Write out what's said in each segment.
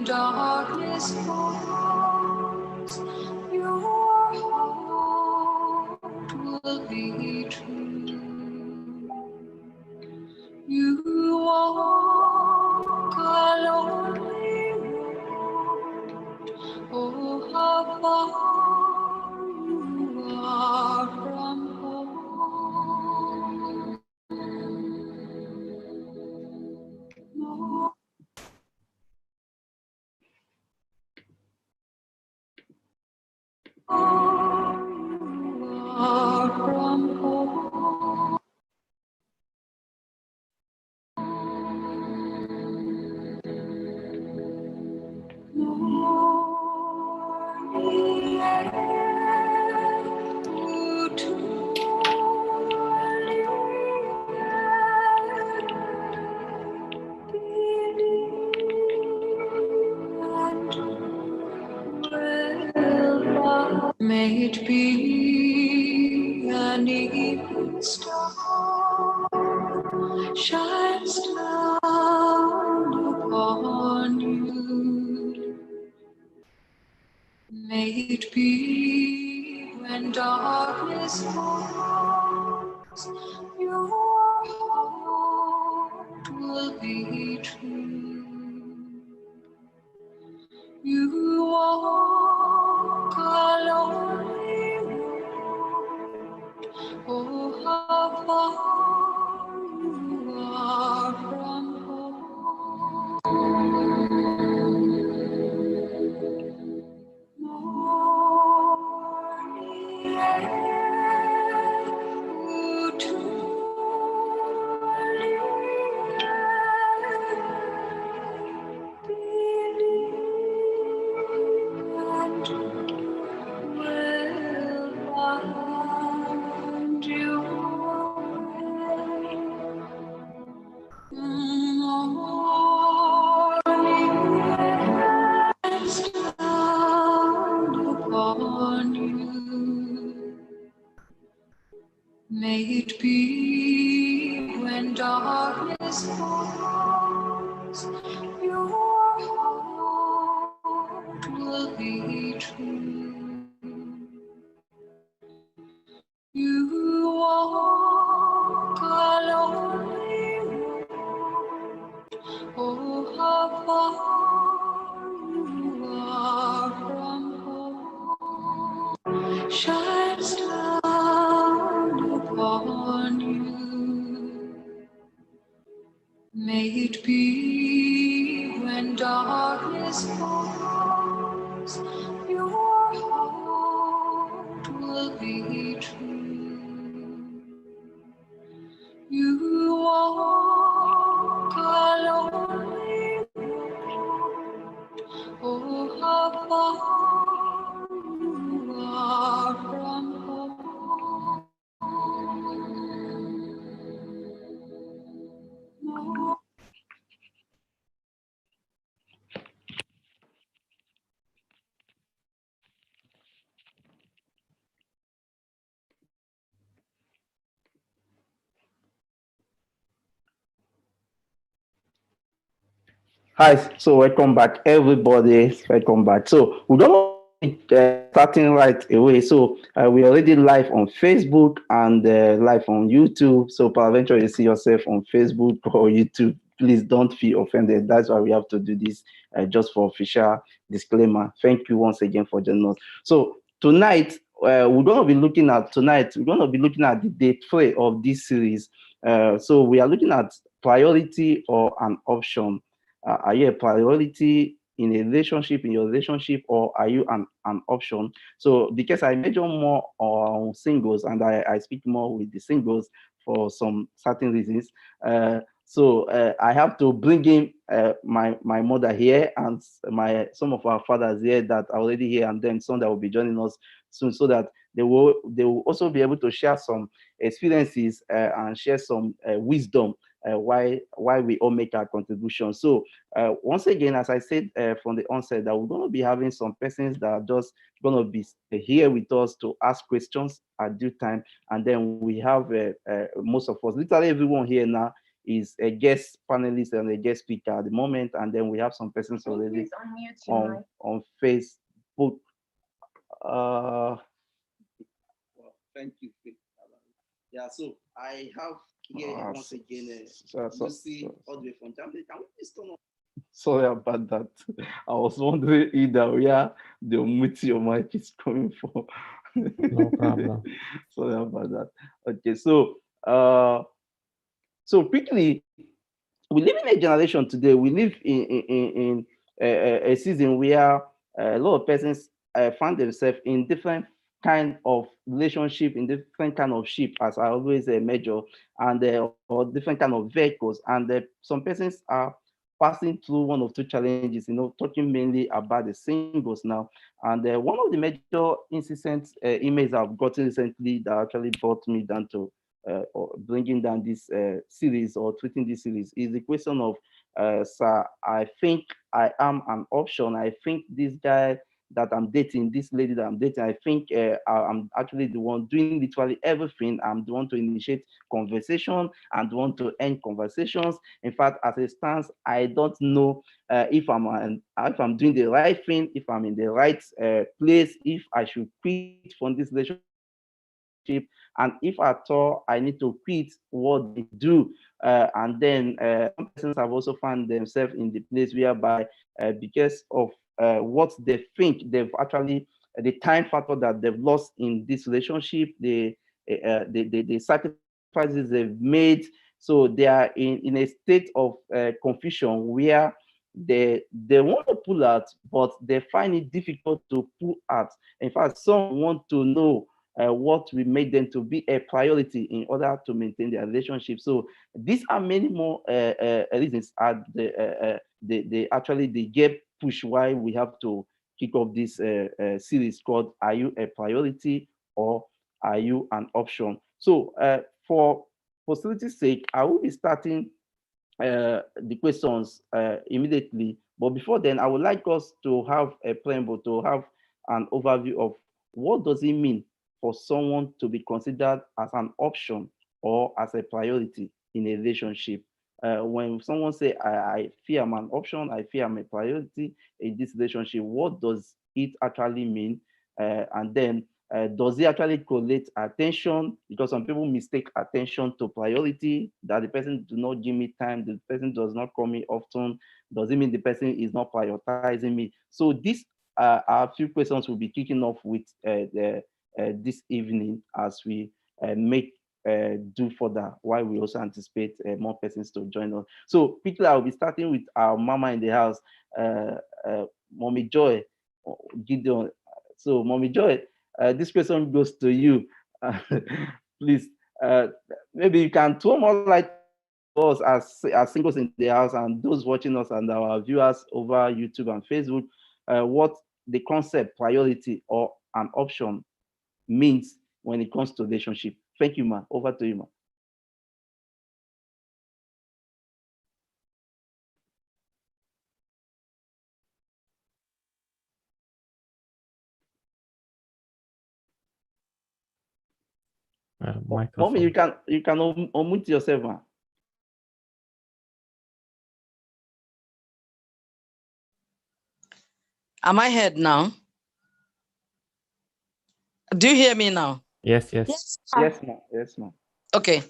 when darkness falls, your heart will be true. You walk a lonely road, oh, how far you are from home. May it be an evening star shines down upon you. May it be when darkness falls, your heart will be true. You walk a lonely road, oh, how far you are from home. Morning air, may it be when darkness falls, your heart will be true. You walk a lonely road, oh, how far you are from home. Shines down upon you. May it be when darkness falls, your heart will be true. You walk a lonely road, oh, how far you are from home. Hi, so welcome back, everybody. Welcome back. So we're gonna be starting right away. So we're already live on Facebook and live on YouTube. So peradventure you see yourself on Facebook or YouTube, please don't feel offended. That's why we have to do this just for official disclaimer. Thank you once again for joining us. So tonight we're gonna be looking at the day 3 of this series. So we are looking at priority or an option. Are you a priority in a relationship, in your relationship, or are you an option? So because I major more on singles and I speak more with the singles for some certain reasons. I have to bring in my mother here and my some of our fathers here that are already here, and then some that will be joining us soon, so that they will also be able to share some experiences and share some wisdom why we all make our contribution. So once again, as I said from the onset, that we're going to be having some persons that are just going to be here with us to ask questions at due time, and then we have most of us, literally everyone here now is a guest panelist and a guest speaker at the moment, and then we have some persons already on Facebook. Well, thank you. Yeah, so I have here once again Lucy all the way from Germany. Can we please turn on? Sorry about that. I was wondering either where the mute your mic is coming from. No problem. Sorry about that. Okay, so quickly, we live in a generation today. We live in a season where a lot of persons find themselves in different kind of relationship, in different kind of ship, as I always measure, and or different kind of vehicles. And some persons are passing through one of two challenges. Talking mainly about the singles now. And one of the major incidents, emails I've gotten recently that actually brought me down to or bringing down this series or tweeting this series is the question of, sir, I think I am an option. I think this guy that I'm dating, this lady that I'm dating, I think I'm actually the one doing literally everything. I'm the one to initiate conversation and the one to end conversations. In fact, as it stands, I don't know if I'm doing the right thing, if I'm in the right place, if I should quit from this relationship, and if at all I need to quit, what do I do? And then some persons have also found themselves in the place whereby, because of what they think, they've actually the time factor that they've lost in this relationship, the sacrifices they've made. So they are in a state of confusion where they want to pull out, but they find it difficult to pull out. In fact, some want to know what will make them to be a priority in order to maintain their relationship. So these are many more reasons at the actually the gap push why we have to kick off this series called "Are You a Priority or Are You an Option?" So for posterity's sake, I will be starting the questions immediately. But before then, I would like us to have a preamble, to have an overview of what does it mean for someone to be considered as an option or as a priority in a relationship. When someone say, I feel I'm an option, I feel I'm a priority in this relationship, what does it actually mean? And then does it actually correlate attention? Because some people mistake attention to priority, that the person do not give me time, the person does not call me often. Does it mean the person is not prioritizing me? So these are a few questions we'll be kicking off with this evening as we make do further, while we also anticipate more persons to join us. So quickly, I'll be starting with our mama in the house, Mommy Joy, Gideon. So Mommy Joy, this question goes to you. Please, maybe you can throw more light to us as singles in the house and those watching us and our viewers over YouTube and Facebook, what the concept priority or an option means when it comes to relationship. Thank you, ma. Over to you, ma. Mommy, you can unmute yourself, ma. Am I heard now? Do you hear me now? Yes. Yes, ma'am. Yes, ma'am. Okay.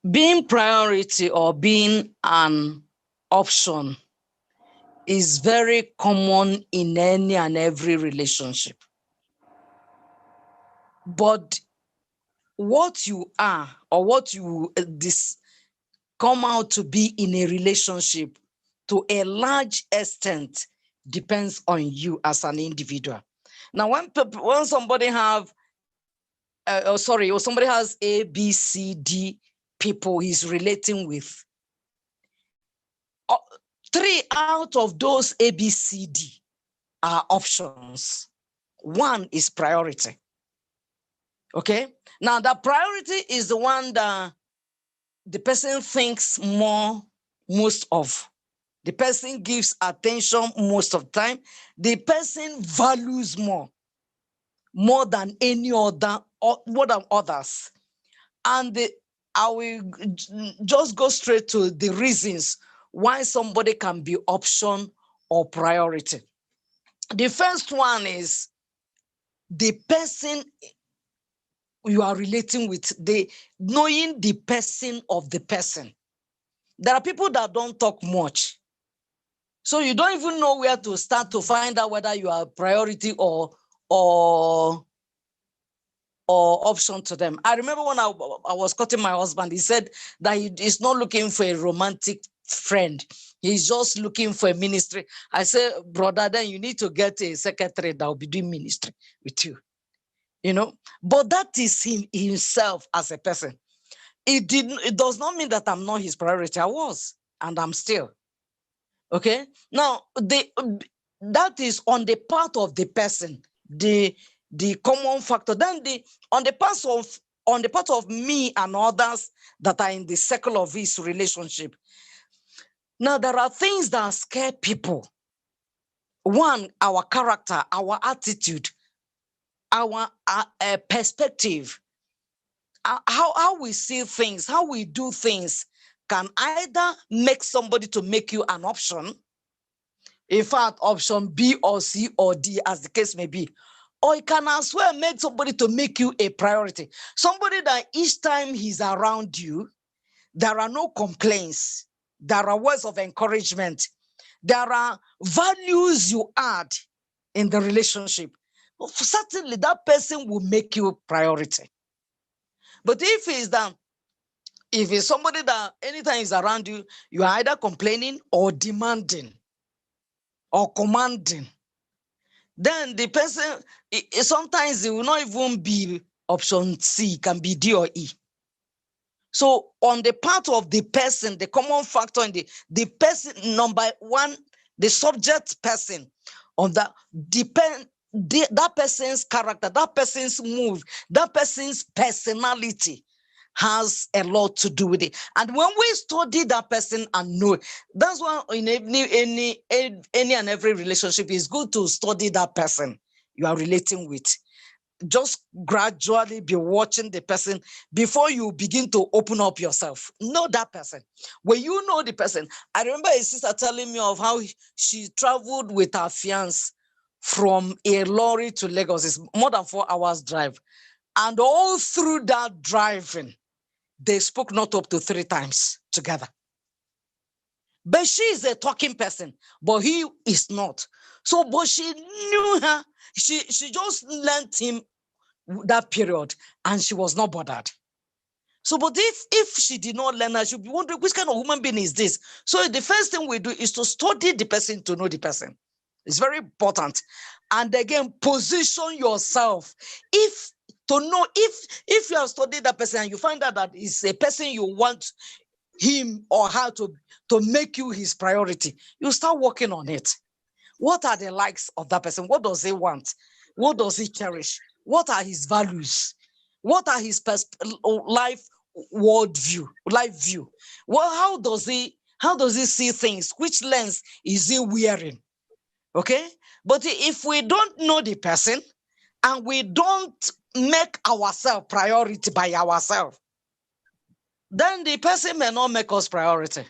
Being priority or being an option is very common in any and every relationship. But what you are or what you come out to be in a relationship to a large extent depends on you as an individual. Now, when somebody have or somebody has A, B, C, D people he's relating with, 3 out of those A, B, C, D are options. 1 is priority. Okay? Now, the priority is the one that the person thinks most of. The person gives attention most of the time. The person values more than any other, more than others. And I will just go straight to the reasons why somebody can be option or priority. The first one is the person you are relating with, knowing the person of the person. There are people that don't talk much. So you don't even know where to start to find out whether you are priority or option to them. I remember when I was cutting my husband, he said that he's not looking for a romantic friend. He's just looking for a ministry. I said, brother, then you need to get a secretary that will be doing ministry with you. You know, but that is himself as a person. It does not mean that I'm not his priority. I was, and I'm still. Okay. Now, that is on the part of the person, the common factor. Then on the part of me and others that are in the circle of his relationship. Now, there are things that scare people. One, our character, our attitude, our perspective, how we see things, how we do things can either make somebody to make you an option. In fact, option B or C or D, as the case may be. Or it can as well make somebody to make you a priority. Somebody that each time he's around you, there are no complaints. There are words of encouragement. There are values you add in the relationship. Certainly, that person will make you a priority. But if it's somebody that anytime is around you, you are either complaining or demanding or commanding, then the person, sometimes it will not even be option C, it can be D or E. So on the part of the person, the common factor in the person, number one, the subject person, on that that person's character, that person's move, that person's personality has a lot to do with it. And when we study that person and know, that's why in any and every relationship, it's good to study that person you are relating with. Just gradually be watching the person before you begin to open up yourself. Know that person. When you know the person, I remember a sister telling me of how she traveled with her fiance from a lorry to Lagos. It's more than 4 hours drive. And all through that driving, they spoke not up to 3 times together. But she is a talking person, but he is not. So, but she knew her. She just learned him that period, and she was not bothered. So, but if she did not learn her, she'd be wondering, which kind of human being is this? So the first thing we do is to study the person to know the person. It's very important. And again, position yourself. If you have studied that person and you find out that it's a person you want him or her to make you his priority, you start working on it. What are the likes of that person? What does he want? What does he cherish? What are his values? What are his life view? Well, how does he see things? Which lens is he wearing? Okay. But if we don't know the person and we don't make ourselves priority by ourselves, then the person may not make us priority.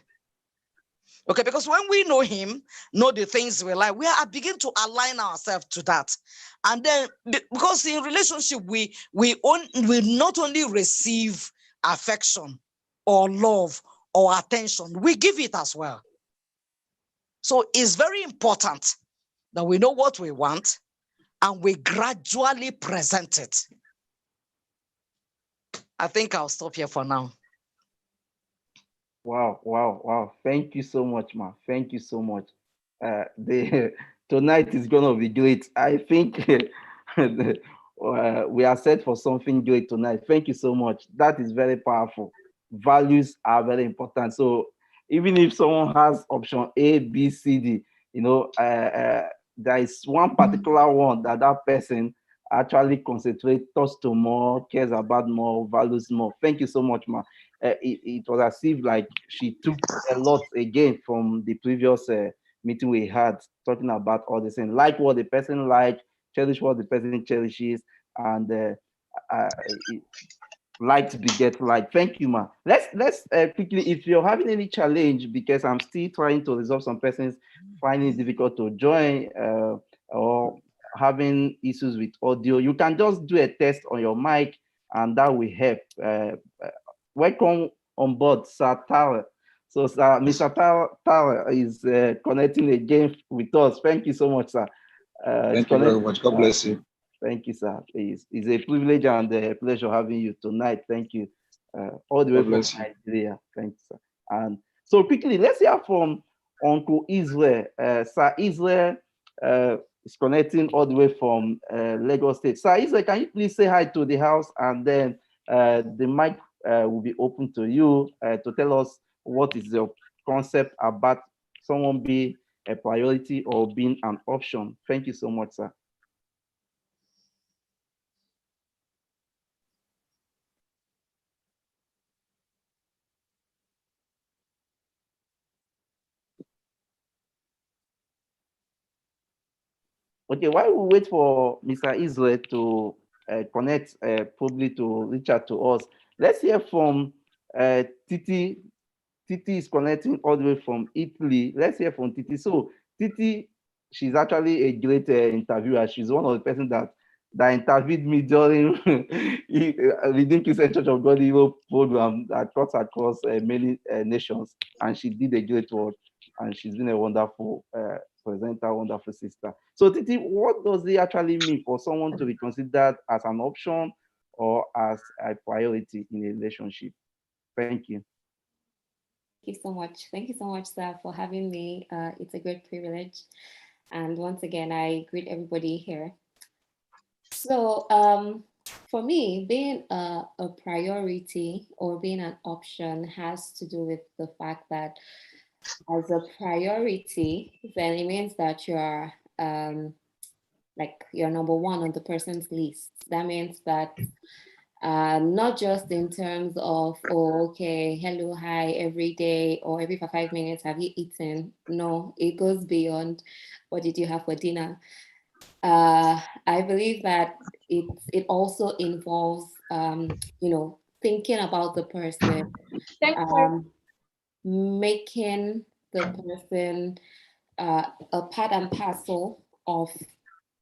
Okay, because when we know him, know the things we like, we are begin to align ourselves to that. And then, because in relationship, we not only receive affection or love or attention, we give it as well. So it's very important that we know what we want and we gradually present it. I think I'll stop here for now. Wow. Thank you so much, ma. Thank you so much. Tonight is gonna be great. I think we are set for something great tonight. Thank you so much. That is very powerful. Values are very important. So even if someone has option A, B, C, D, there is one particular one that person actually concentrates, thoughts to more, cares about more, values more. Thank you so much, ma. It was as if like she took a lot again from the previous meeting we had, talking about all the things, like what the person like, cherish what the person cherishes, and light beget light. Thank you, ma. Let's quickly, if you're having any challenge, because I'm still trying to resolve some persons finding it difficult to join or having issues with audio, you can just do a test on your mic, and that will help. Welcome on board, Sir Tara. So, Sir, Mr. Tara is connecting again with us. Thank you so much, sir. Thank you very much. God bless you. Thank you, sir. It's a privilege and a pleasure having you tonight. Thank you. All the way from Nigeria. Thank you, sir. And so quickly, let's hear from Uncle Israel. Sir Israel is connecting all the way from Lagos State. Sir Israel, can you please say hi to the house, and then the mic will be open to you to tell us what is your concept about someone being a priority or being an option. Thank you so much, sir. Okay, while we wait for Mr. Israel to connect, probably to reach out to us, let's hear from Titi. Titi is connecting all the way from Italy. Let's hear from Titi. So Titi, she's actually a great interviewer. She's one of the persons that interviewed me during Redeemed Christian Church of God Europe program that cuts across many nations, and she did a great work, and she's been a wonderful presenter, wonderful sister. So Titi, what does it actually mean for someone to be considered as an option or as a priority in a relationship? Thank you. Thank you so much. Thank you so much, sir, for having me. It's a great privilege. And once again, I greet everybody here. So for me, being a priority or being an option has to do with the fact that as a priority, then it means that you're like you're number one on the person's list. That means that not just in terms of, oh, okay, hello, hi, every day or every 5 minutes, have you eaten? No, it goes beyond what did you have for dinner. I believe that it also involves, thinking about the person, making the person a part and parcel of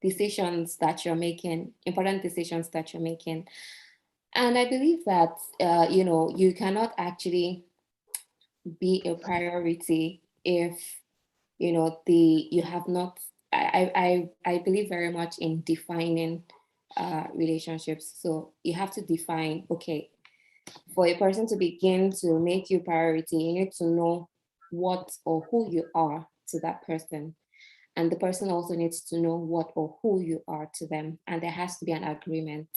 decisions that you're making, important decisions that you're making. And I believe that, you cannot actually be a priority if, you have not, I believe very much in defining relationships. So you have to define, okay, for a person to begin to make you priority, you need to know what or who you are to that person. And the person also needs to know what or who you are to them. And there has to be an agreement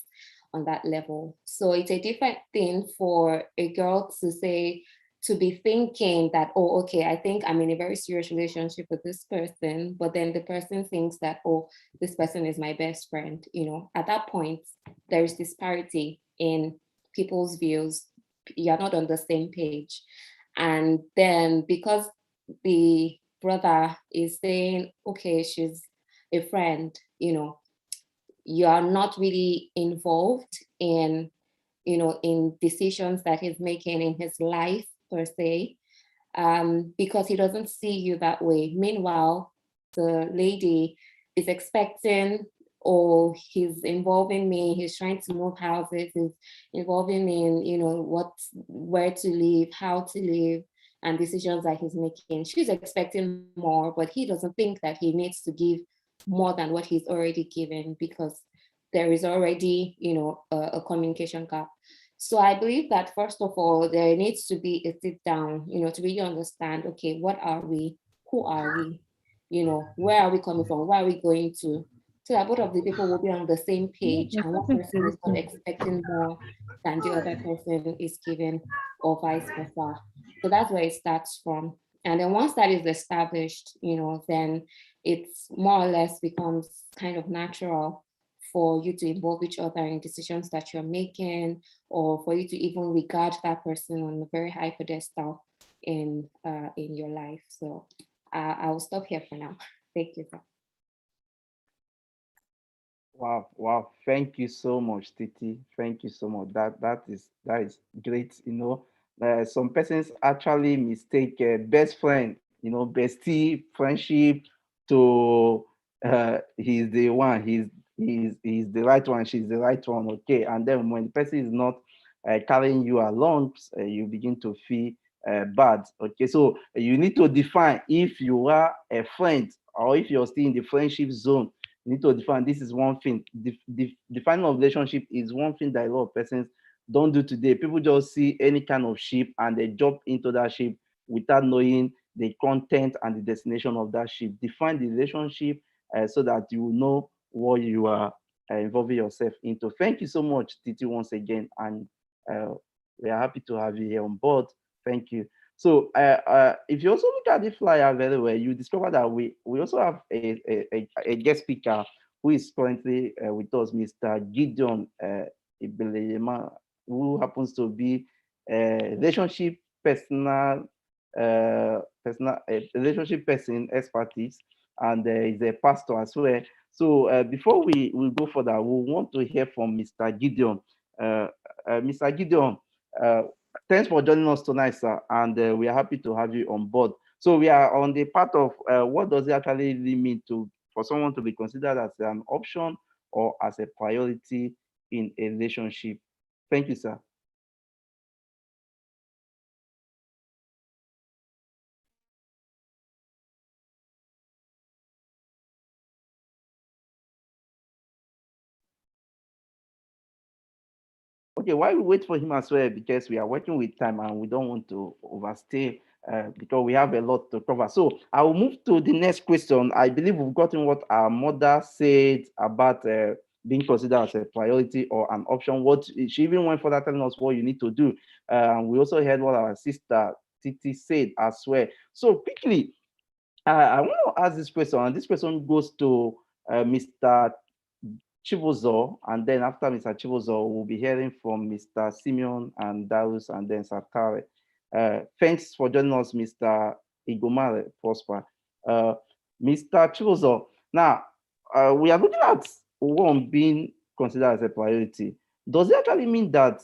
on that level. So it's a different thing for a girl to say, to be thinking that, oh, okay, I think I'm in a very serious relationship with this person, but then the person thinks that, oh, this person is my best friend. At that point, there is disparity in people's views. You're not on the same page. And then because the brother is saying, okay, she's a friend, you are not really involved in, in decisions that he's making in his life per se, because he doesn't see you that way. Meanwhile, the lady is expecting, or he's involving me, he's trying to move houses, he's involving me in, where to live, how to live, and decisions that he's making. She's expecting more, but he doesn't think that he needs to give more than what he's already given, because there is already, a communication gap. So I believe that first of all, there needs to be a sit down, to really understand, okay, what are we? Who are we? Where are we coming from? Where are we going to? So that both of the people will be on the same page, and one person is not expecting more than the other person is given, or vice versa. So that's where it starts from. And then once that is established, then it's more or less becomes kind of natural for you to involve each other in decisions that you're making, or for you to even regard that person on a very high pedestal in your life. So I will stop here for now. Thank you, sir. Wow, wow. Thank you so much, Titi. Thank you so much. That is great. Some persons actually mistake best friend, bestie friendship to he's the one, he's the right one, she's the right one. Okay. And then when the person is not carrying you along, you begin to feel bad. Okay. So you need to define if you are a friend or if you're still in the friendship zone. You need to define this is one thing. Defining of relationship is one thing that a lot of persons don't do today. People just see any kind of ship and they jump into that ship without knowing the content and the destination of that ship. Define the relationship so that you will know what you are involving yourself into. Thank you so much, Titi, once again. And uh, we are happy to have you here on board. Thank you. So if you also look at the flyer very well, you discover that we also have a guest speaker who is currently with us, Mr. Gideon Ibelema, who happens to be a relationship relationship person expertise, and is a pastor as well. So before we go further, we want to hear from Mr. Gideon. Mr. Gideon, uh, thanks for joining us tonight, sir, and we are happy to have you on board. So we are on the part of what does it actually really mean for someone to be considered as an option or as a priority in a relationship. Thank you, sir. Okay, while we wait for him as well, because we are working with time and we don't want to overstay because we have a lot to cover. So I will move to the next question. I believe we've gotten what our mother said about being considered as a priority or an option. What she even went further telling us what you need to do. And we also heard what our sister Titi said as well. So quickly, I want to ask this question, and this question goes to Mr. Chibuzo, and then after Mr. Chibuzo, we'll be hearing from Mr. Simeon and Darius, and then Satare. Thanks for joining us, Mr. Igomare Prosper. Uh, Mr. Chibuzo, now we are looking at one being considered as a priority. Does it actually mean that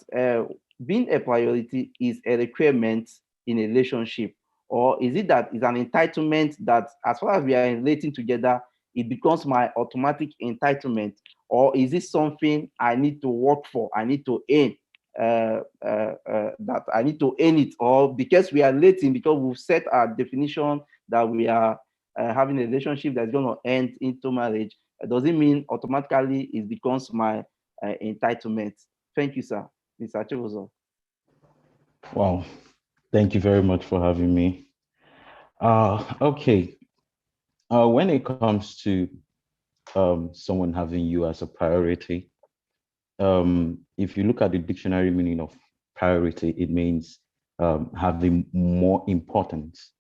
being a priority is a requirement in a relationship? Or is it that it's an entitlement that as far as we are relating together, it becomes my automatic entitlement? Or is it something I need to work for? I need to earn that I need to earn it, or because we are relating, because we've set our definition that we are having a relationship that's going to end into marriage, does it mean automatically it becomes my entitlement? Thank you, sir. Mr. Chibuzo. Wow. Thank you very much for having me. Okay. When it comes to someone having you as a priority, if you look at the dictionary meaning of priority, it means having more importance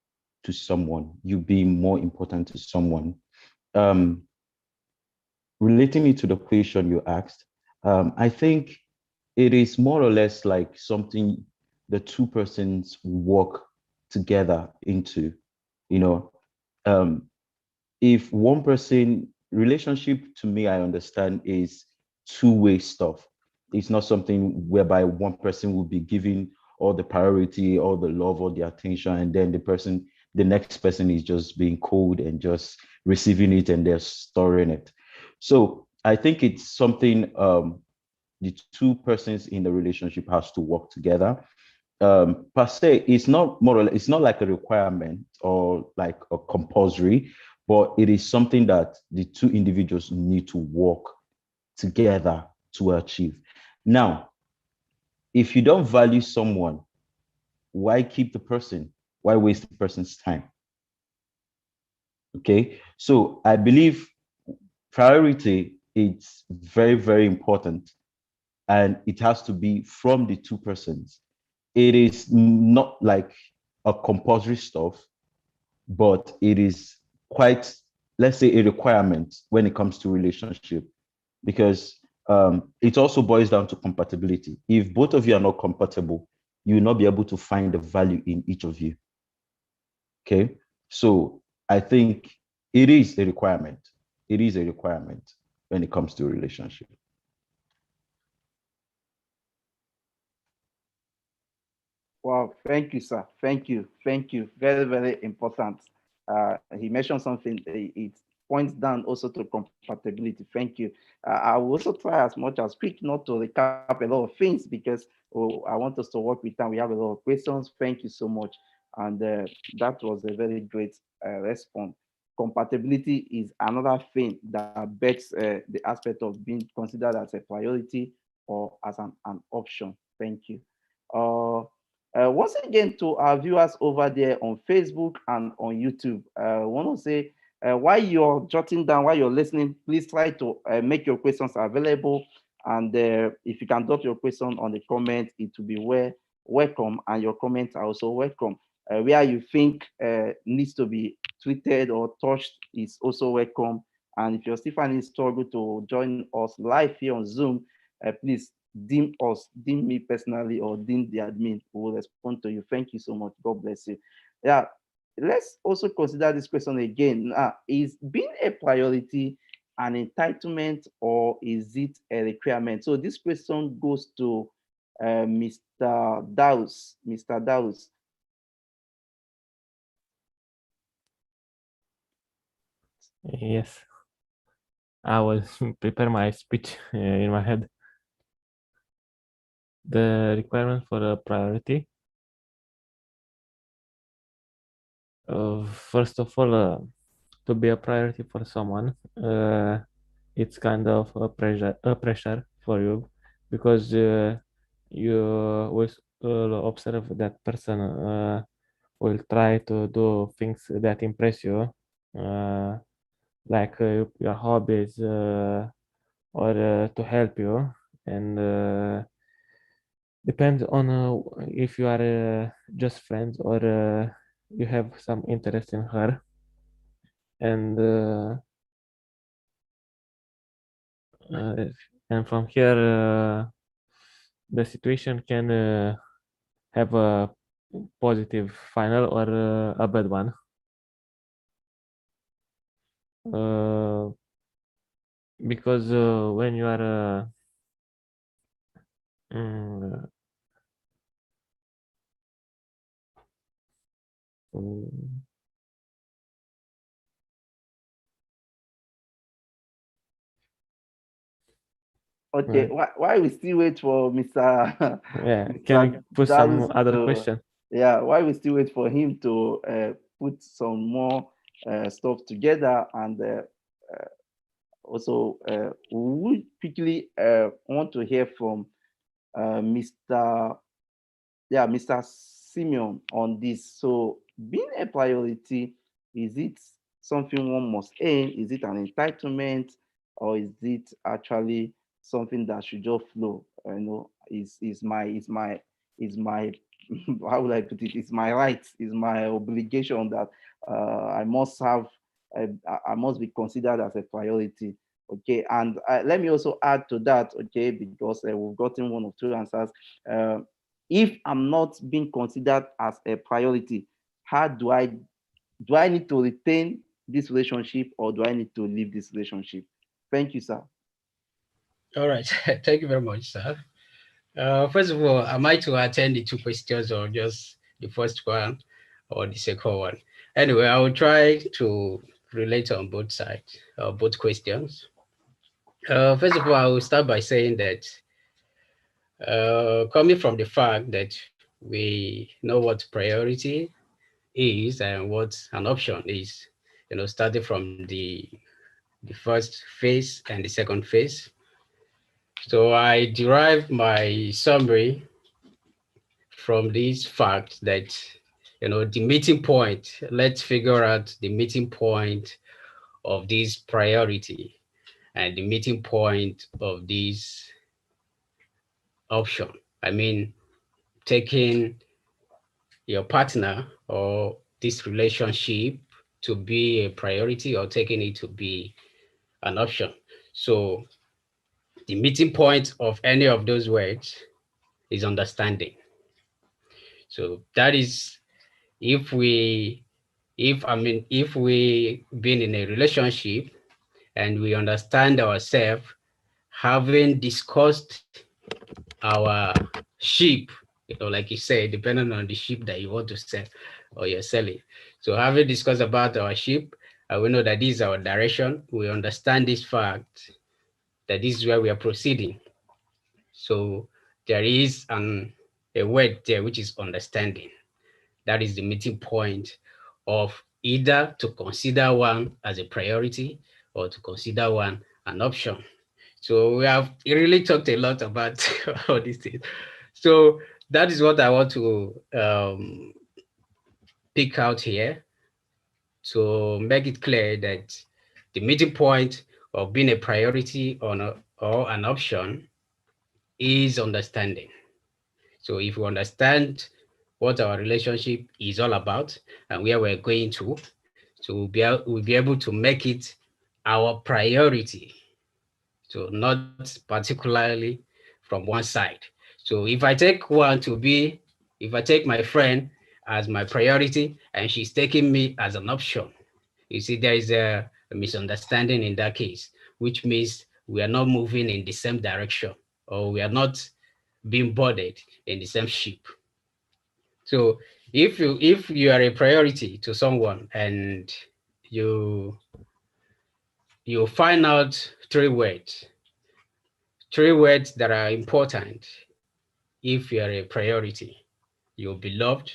to someone, you being more important to someone. Relating it to the question you asked, I think it is more or less like something the two persons work together into, you know. If one person, relationship to me, I understand is two-way stuff. It's not something whereby one person will be giving all the priority, all the love, all the attention, and then the next person is just being cold and just receiving it and they're storing it. So I think it's something the two persons in the relationship has to work together. Per se, it's not more or less, it's not like a requirement or like a compulsory, but it is something that the two individuals need to work together to achieve. Now, if you don't value someone, why keep the person? Why waste the person's time? Okay, so I believe priority is very, very important, and it has to be from the two persons. It is not like a compulsory stuff, but it is quite, let's say, a requirement when it comes to relationship, because it also boils down to compatibility. If both of you are not compatible, you will not be able to find the value in each of you. Okay, so I think it is a requirement. It is a requirement when it comes to a relationship. Wow, thank you, sir. Thank you. Thank you. Very, very important. He mentioned something, it points down also to compatibility. Thank you. I will also try as much as quick not to recap a lot of things because I want us to work with time. We have a lot of questions. Thank you so much. And that was a very great response. Compatibility is another thing that begs the aspect of being considered as a priority or as an option. Thank you. Once again, to our viewers over there on Facebook and on YouTube, I want to say, while you're jotting down, while you're listening, please try to make your questions available. And if you can drop your question on the comment, it will be welcome. And your comments are also welcome. Where you think needs to be tweeted or touched is also welcome. And if you're still finding struggle to join us live here on Zoom, please deem us, deem me personally, or deem the admin. We will respond to you. Thank you so much. God bless you. Yeah, let's also consider this question again. Is being a priority an entitlement or is it a requirement? So this question goes to Mr. Daus. Mr. Daus. Yes, I was prepare my speech in my head. The requirement for a priority. First of all, to be a priority for someone, it's kind of a pressure for you because you will observe that person will try to do things that impress you, like your hobbies or to help you, and depends on if you are just friends or you have some interest in her, and from here the situation can have a positive final or a bad one. Because when you are mm, Okay, why we still wait for Mr. yeah, Mr. can we put some Darius other question? Yeah, why we still wait for him to put some more stuff together, and also we quickly want to hear from Mr. Simeon on this. So being a priority, is it something one must aim? Is it an entitlement, or is it actually something that should just flow? You know, is my how would I put it? It's my right, it's my obligation that I must have, I must be considered as a priority. Okay, and let me also add to that, okay, because we've gotten one or two answers. If I'm not being considered as a priority, how do I need to retain this relationship, or do I need to leave this relationship? Thank you, sir. All right. Thank you very much, sir. First of all, am I to attend the two questions or just the first one or the second one? Anyway, I will try to relate on both sides, both questions. First of all, I will start by saying that coming from the fact that we know what priority is and what an option is, starting from the first phase and the second phase. So I derive my summary from this fact that, the meeting point, let's figure out the meeting point of this priority and the meeting point of this option. I mean, taking your partner or this relationship to be a priority or taking it to be an option. So the meeting point of any of those words is understanding. So that is if we been in a relationship and we understand ourselves, having discussed our sheep, like you say, depending on the sheep that you want to sell or you're selling. So having discussed about our sheep, we know that this is our direction. We understand this fact that this is where we are proceeding. So there is a word there, which is understanding. That is the meeting point of either to consider one as a priority or to consider one an option. So we have really talked a lot about all these things. So that is what I want to pick out here to make it clear that the meeting point of being a priority or an option is understanding. So if we understand what our relationship is all about and where we're going to, so we'll be able to make it our priority. So not particularly from one side. So if I take if I take my friend as my priority and she's taking me as an option, you see, there is a misunderstanding in that case, which means we are not moving in the same direction or we are not being boarded in the same ship. So if you are a priority to someone and you you find out three words that are important. If you are a priority, you'll be loved,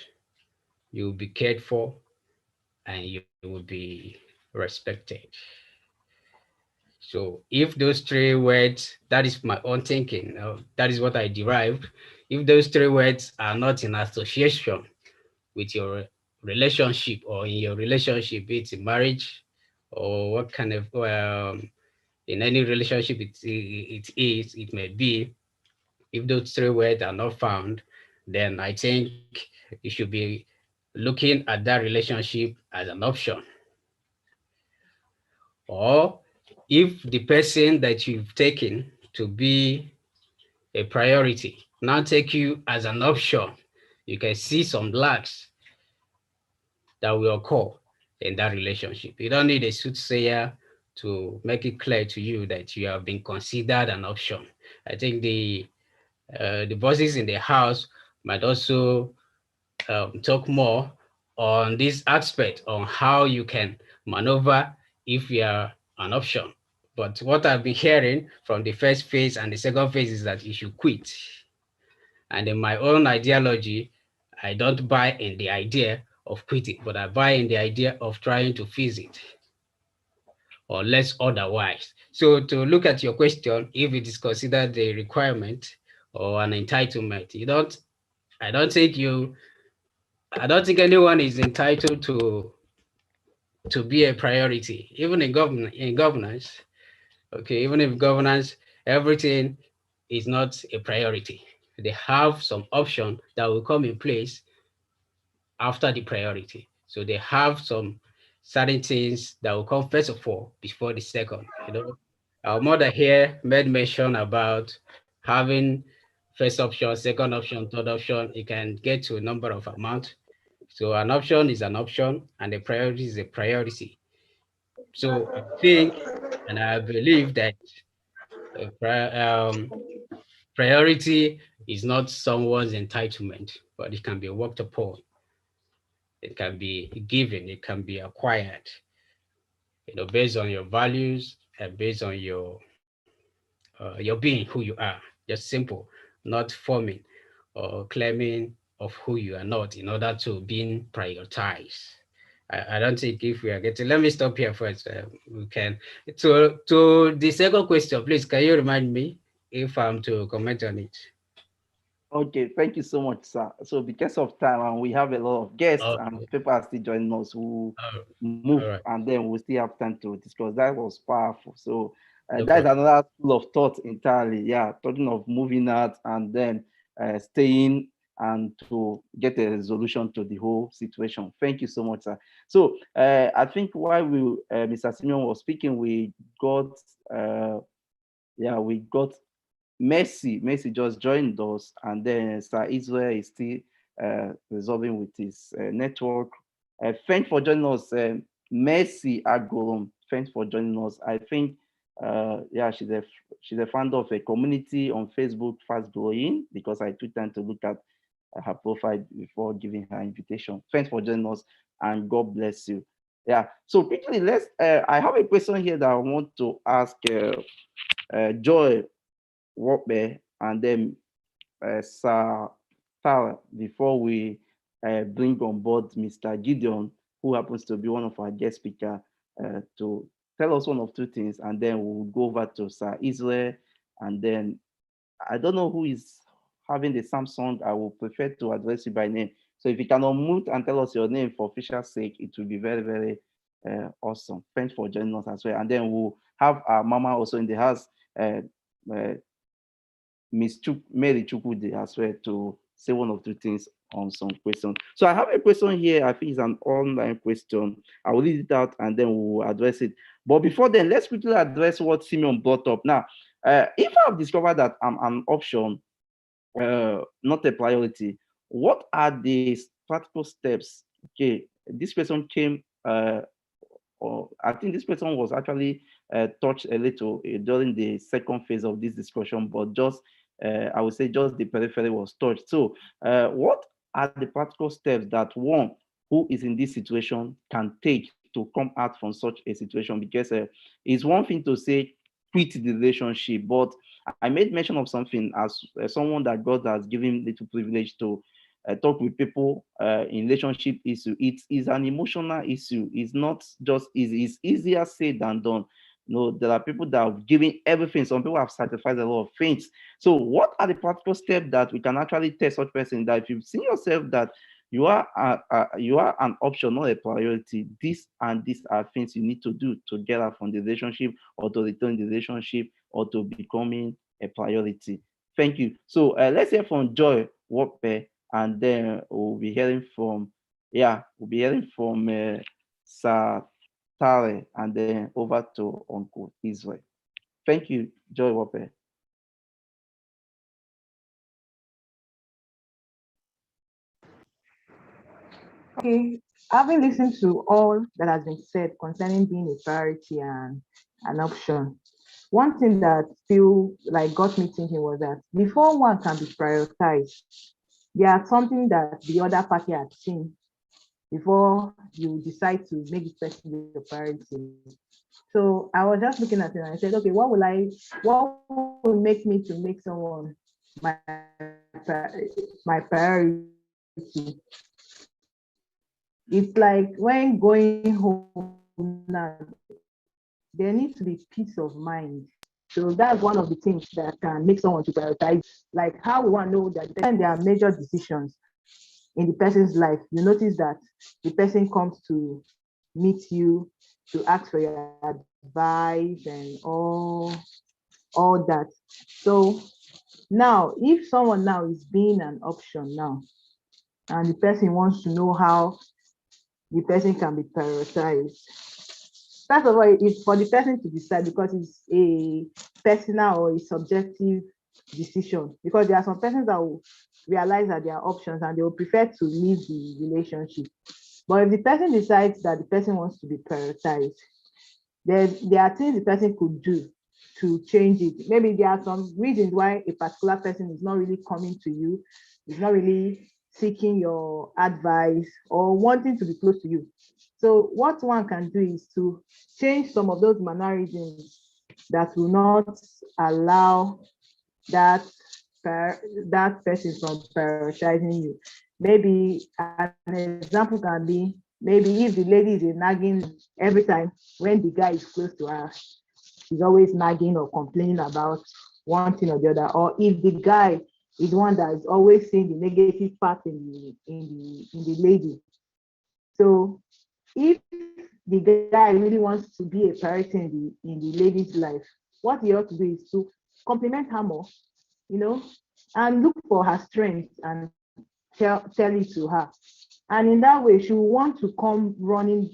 you'll be cared for, and you will be respected. So if those three words, that is my own thinking, that is what I derived. If those three words are not in association with your relationship or in your relationship, it's a marriage or what kind of, in any relationship it may be, if those three words are not found, then I think you should be looking at that relationship as an option. Or if the person that you've taken to be a priority now take you as an option, you can see some lacks that will occur in that relationship. You don't need a soothsayer to make it clear to you that you have been considered an option. I think the bosses in the house might also talk more on this aspect on how you can maneuver if you are an option. But what I've been hearing from the first phase and the second phase is that you should quit. And in my own ideology, I don't buy in the idea of quitting, but I buy in the idea of trying to fix it or less otherwise. So to look at your question, if it is considered a requirement or an entitlement, I don't think I don't think anyone is entitled to be a priority, even in governance. Okay, even if governance, everything is not a priority. They have some option that will come in place after the priority. So they have some certain things that will come first of all before the second. Our mother here made mention about having first option, second option, third option. It can get to a number of amount. So an option is an option and a priority is a priority. So I think and I believe that priority is not someone's entitlement, but it can be worked upon. It can be given, it can be acquired, based on your values and based on your being who you are. Just simple, not forming or claiming of who you are not in order to being prioritized. I don't think if we are getting, let me stop here first. We can, to the second question, please, can you remind me if I'm to comment on it? Okay, thank you so much, sir. So because of time and we have a lot of guests and Okay. people are still joining us who Oh, move all right. and then we still have time to discuss. That was powerful. So No that is problem. another school of thought entirely. Yeah, talking of moving out and then staying and to get a resolution to the whole situation. Thank you so much, sir. So I think while Mr. Simeon was speaking, got, uh, we got Messi just joined us, and then Sir Israel is still resolving with his network. Thanks for joining us, Messi Agolom. Thanks for joining us. I think, yeah, she's a founder of a community on Facebook, Fast Growing, because I took time to look at her profile before giving her invitation. Thanks for joining us, and God bless you. Yeah. So quickly, let's. I have a question here that I want to ask Joy Wope and then Sir Tal before we bring on board Mr. Gideon, who happens to be one of our guest speakers, to tell us one of two things, and then we'll go over to Sir Israel, and then I don't know who is having the Samsung. I will prefer to address you by name. So if you can unmute and tell us your name for official sake, it will be very, very awesome. Thanks for joining us as well. And then we'll have our mama also in the house, Miss Mary Chukwude as well, to say one or two things on some questions. So I have a question here. I think it's an online question. I will read it out and then we'll address it. But before then, let's quickly address what Simeon brought up. Now, if I've discovered that I'm an option, not a priority, what are the practical steps? Okay, this question came, or I think this question was actually touched a little during the second phase of this discussion, but just, I would say just the periphery was touched. So what are the practical steps that one who is in this situation can take to come out from such a situation? Because it's one thing to say, quit the relationship, but I made mention of something as someone that God has given little privilege to talk with people in relationship issue. It is an emotional issue. It's not just easy. It's easier said than done. You know, there are people that have given everything. Some people have sacrificed a lot of things. So what are the practical steps that we can actually tell such person that if you've seen yourself that you are an option, not a priority, this and these are things you need to do to get out from the relationship or to return the relationship or to becoming a priority. Thank you. So let's hear from Joy Wope, and then we'll be hearing from, Sir Tare, and then over to Uncle Israel. Thank you, Joy Wope. Okay, having listened to all that has been said concerning being a priority and an option, one thing that still like got me thinking was that before one can be prioritized, there are something that the other party had seen before you decide to make this person your priority. So I was just looking at it and I said, okay, what will make me to make someone my priority? It's like when going home now, there needs to be peace of mind. So that's one of the things that can make someone to prioritize. Like how we want to know that when there are major decisions in the person's life, you notice that the person comes to meet you to ask for your advice and all that. So now, if someone now is being an option now, and the person wants to know how the person can be prioritized, first of all, it's for the person to decide because it's a personal or a subjective decision. Because there are some persons that will realize that there are options and they will prefer to leave the relationship. But if the person decides that the person wants to be prioritized, there are things the person could do to change it. Maybe there are some reasons why a particular person is not really coming to you, is not really seeking your advice or wanting to be close to you. So what one can do is to change some of those mannerisms that will not allow that person from prioritizing you. Maybe an example can be, maybe if the lady is nagging every time when the guy is close to her, she's always nagging or complaining about one thing or the other, or if the guy is one that is always seeing the negative part in the lady. So if the guy really wants to be a priority in the lady's life, what he ought to do is to compliment her more, and look for her strengths and tell it to her. And in that way, she will want to come running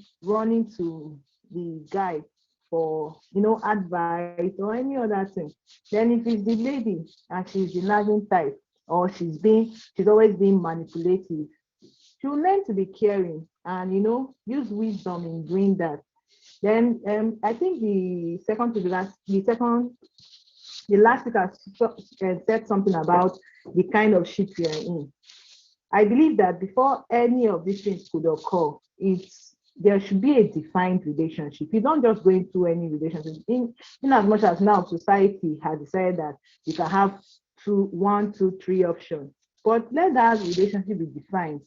to the guy for advice or any other thing. Then if it's the lady and she's the nagging type, or she's always being manipulative, she will learn to be caring and use wisdom in doing that. Then I think the last speaker said something about the kind of ship we are in. I believe that before any of these things could occur, there should be a defined relationship. You don't just go into any relationship. In as much as now society has decided that you can have 1, 2, 3 options, but let that relationship be defined.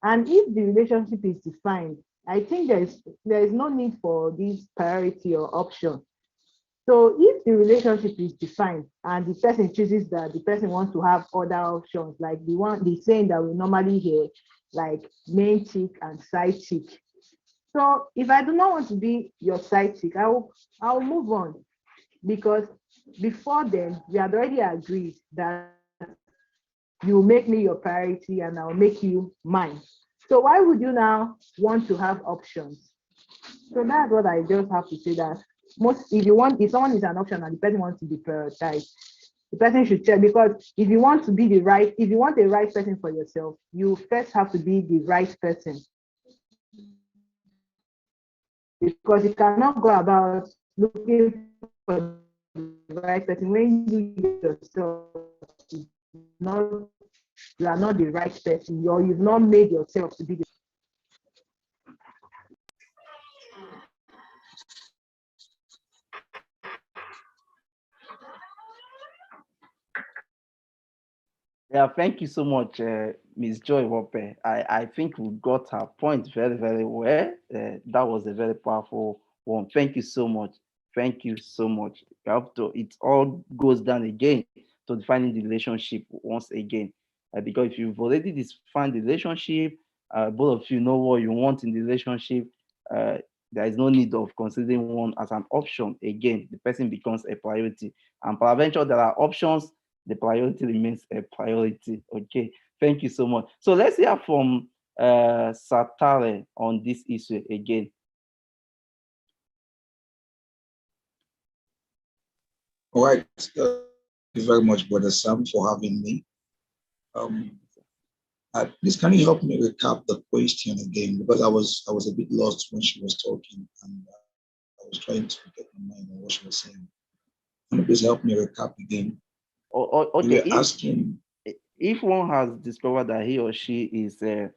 And if the relationship is defined, I think there is no need for this priority or option. So if the relationship is defined and the person chooses that the person wants to have other options, like the saying that we normally hear, like main chick and side chick. So if I do not want to be your side chick, I'll move on, because before then we had already agreed that you make me your priority and I'll make you mine. So why would you now want to have options? So that's what I just have to say, that if someone is an option and the person wants to be prioritized, the person should check, because if you want the right person for yourself, you first have to be the right person. Because you cannot go about looking for the right person when you yourself you are not the right person, or you've not made yourself to be the. Yeah, thank you so much, Ms. Joy Wope. I think we got her point very, very well. That was a very powerful one. Thank you so much. Thank you so much. It all goes down again to defining the relationship once again. Because if you've already defined the relationship, both of you know what you want in the relationship, there is no need of considering one as an option. Again, the person becomes a priority. And peradventure, there are options, the priority remains a priority. Okay, thank you so much. So let's hear from Satare on this issue again. All right. Thank you very much, Brother Sam, for having me. Please, can you help me recap the question again? Because I was a bit lost when she was talking, and I was trying to get my mind on what she was saying. Can you please help me recap again? Okay, if one has discovered that he or she is an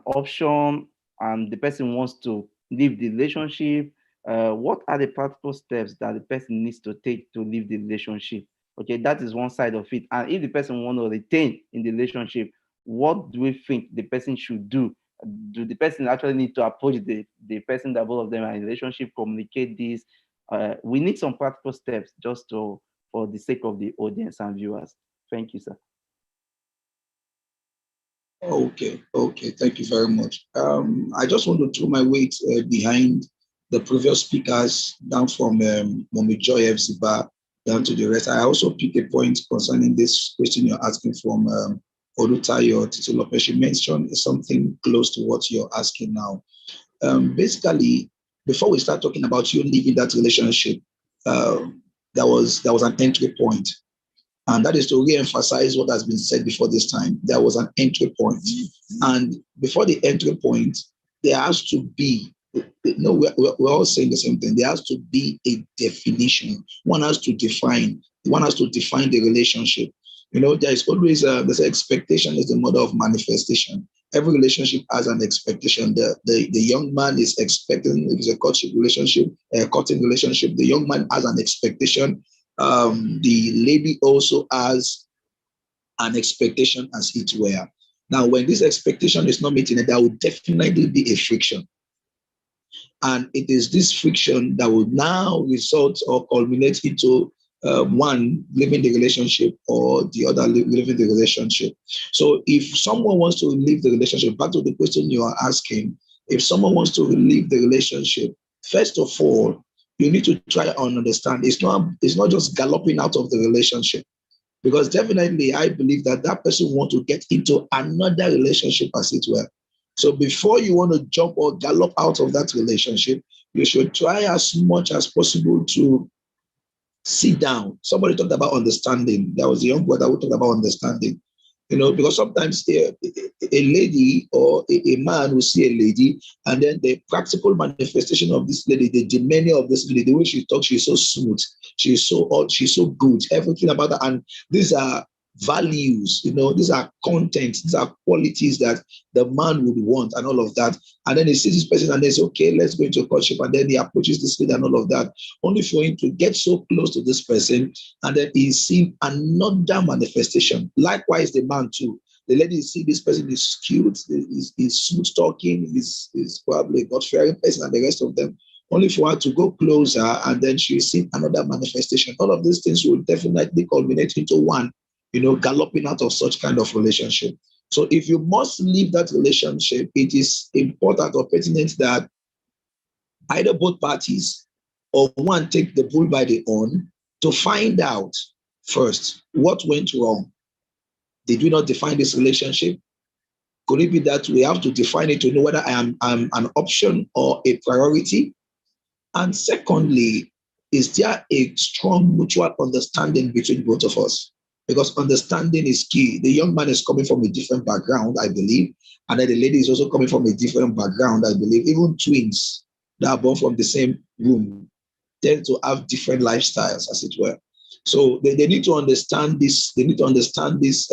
option and the person wants to leave the relationship, what are the practical steps that the person needs to take to leave the relationship? Okay, that is one side of it. And if the person wants to retain in the relationship, what do we think the person should do? Do the person actually need to approach the person that both of them are in a relationship, communicate this? We need some practical steps just for the sake of the audience and viewers. Thank you, sir. Okay, thank you very much. I just want to throw my weight behind the previous speakers, down from Mommy Joy Fziba down to the rest. I also pick a point concerning this question you're asking from Odutayo Titulope. She mentioned something close to what you're asking now. Basically, before we start talking about you leaving that relationship, there was an entry point. And that is to re-emphasize what has been said before this time. There was an entry point. And before the entry point, there has to be, we're all saying the same thing. There has to be a definition. One has to define the relationship. There is always there's expectation is the mother of manifestation. Every relationship has an expectation. The young man is expecting, if it's a courtship relationship, a courting relationship, the young man has an expectation. The lady also has an expectation, as it were. Now, when this expectation is not meeting, there will definitely be a friction. And it is this friction that will now result or culminate into one leaving the relationship or the other leaving the relationship. So if someone wants to leave the relationship, back to the question you are asking, if someone wants to leave the relationship, first of all, you need to try and understand it's not just galloping out of the relationship, because definitely I believe that person wants to get into another relationship, as it were. So before you want to jump or gallop out of that relationship, you should try as much as possible to sit down. Somebody talked about understanding. There was a young brother who talked about understanding. Because sometimes a lady or a man will see a lady, and then the practical manifestation of this lady, the demeanor of this lady, the way she talks, she's so smooth, she's so good, everything about her. And these are values, these are contents, these are qualities that the man would want and all of that. And then he sees this person and they say, okay, let's go into courtship. And then he approaches this lady and all of that, only for him to get so close to this person. And then he's seeing another manifestation. Likewise, the man too. The lady see this person is cute, is smooth talking, is probably a God-fearing person and the rest of them. Only for her to go closer and then she see another manifestation. All of these things will definitely culminate into one, galloping out of such kind of relationship. So if you must leave that relationship, it is important or pertinent that either both parties or one take the bull by the horn to find out first what went wrong. Did we not define this relationship? Could it be that we have to define it to know whether I'm an option or a priority? And secondly, is there a strong mutual understanding between both of us? Because understanding is key. The young man is coming from a different background, I believe, and then the lady is also coming from a different background, I believe. Even twins that are born from the same womb tend to have different lifestyles, as it were. So they need to understand this. They need to understand these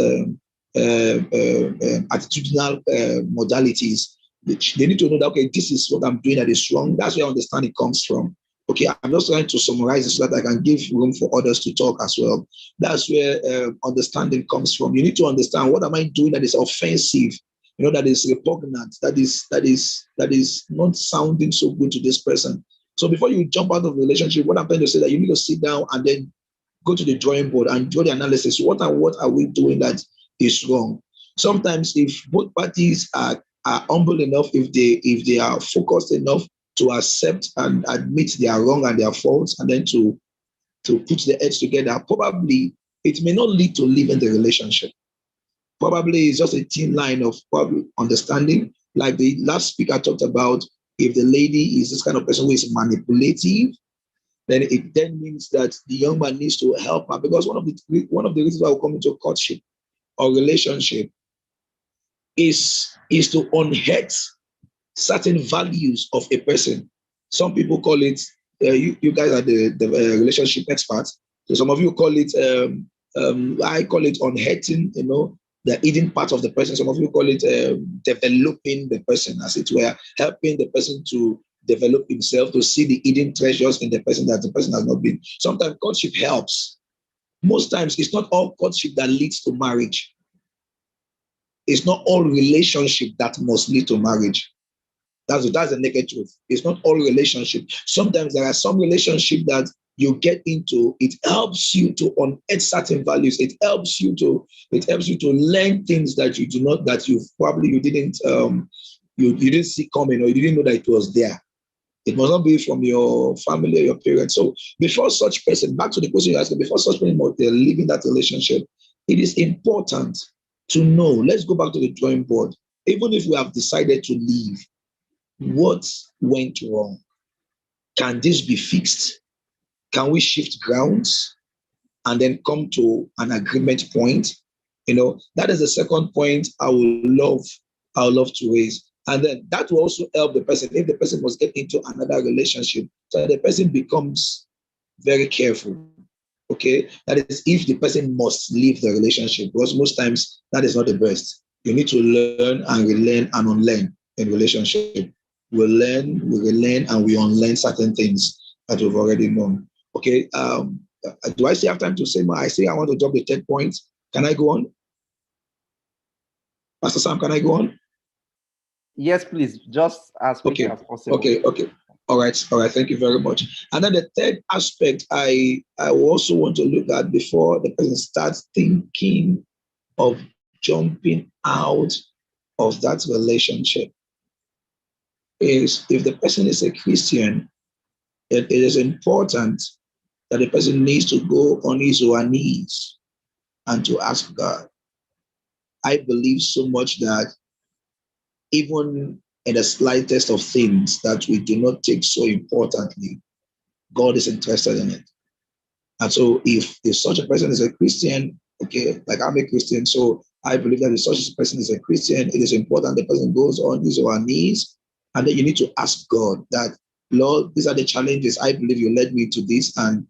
attitudinal modalities. They need to know that, okay, this is what I'm doing that is wrong. That's where understanding comes from. Okay, I'm just trying to summarize it so that I can give room for others to talk as well. That's where understanding comes from. You need to understand, what am I doing that is offensive, that is repugnant, that is not sounding so good to this person. So before you jump out of the relationship, what I'm trying to say that you need to sit down and then go to the drawing board and do the analysis. What are we doing that is wrong? Sometimes if both parties are humble enough, if they are focused enough to accept and admit their wrong and their faults, and then to put the heads together, probably it may not lead to leaving the relationship. Probably it's just a thin line of probably understanding. Like the last speaker talked about, if the lady is this kind of person who is manipulative, then it then means that the young man needs to help her, because one of the reasons why we come into courtship or relationship is to unhead certain values of a person. Some people call it, you guys are the relationship experts. So some of you call it, I call it unheading, the hidden part of the person. Some of you call it developing the person, as it were, helping the person to develop himself, to see the hidden treasures in the person that the person has not been. Sometimes courtship helps. Most times, it's not all courtship that leads to marriage. It's not all relationship that must lead to marriage. That's the naked truth. It's not all relationship. Sometimes there are some relationship that you get into. It helps you to unearth certain values. It helps you to learn things that you didn't see coming, or you didn't know that it was there. It must not be from your family or your parents. So before such person, back to the question you asked, before such person they're leaving that relationship, it is important to know. Let's go back to the drawing board. Even if we have decided to leave, what went wrong? Can this be fixed? Can we shift grounds and then come to an agreement point? That is the second point I would love to raise. And then that will also help the person if the person must get into another relationship. So the person becomes very careful. Okay, that is if the person must leave the relationship, because most times that is not the best. You need to learn and relearn and unlearn in relationship. We learn, we relearn, and we unlearn certain things that we've already known. Okay. Do I still have time to say more? I say I want to drop the 10 points. Can I go on? Pastor Sam, can I go on? Yes, please. Just as quickly as possible. Okay. All right. Thank you very much. And then the third aspect I also want to look at before the person starts thinking of jumping out of that relationship is, if the person is a Christian, it is important that the person needs to go on his or her knees and to ask God. I believe so much that even in the slightest of things that we do not take so importantly, God is interested in it. And so if such a person is a Christian, okay, like I'm a Christian, so I believe that if such a person is a Christian, it is important the person goes on his or her knees, and then you need to ask God that, Lord, these are the challenges. I believe you led me to this, and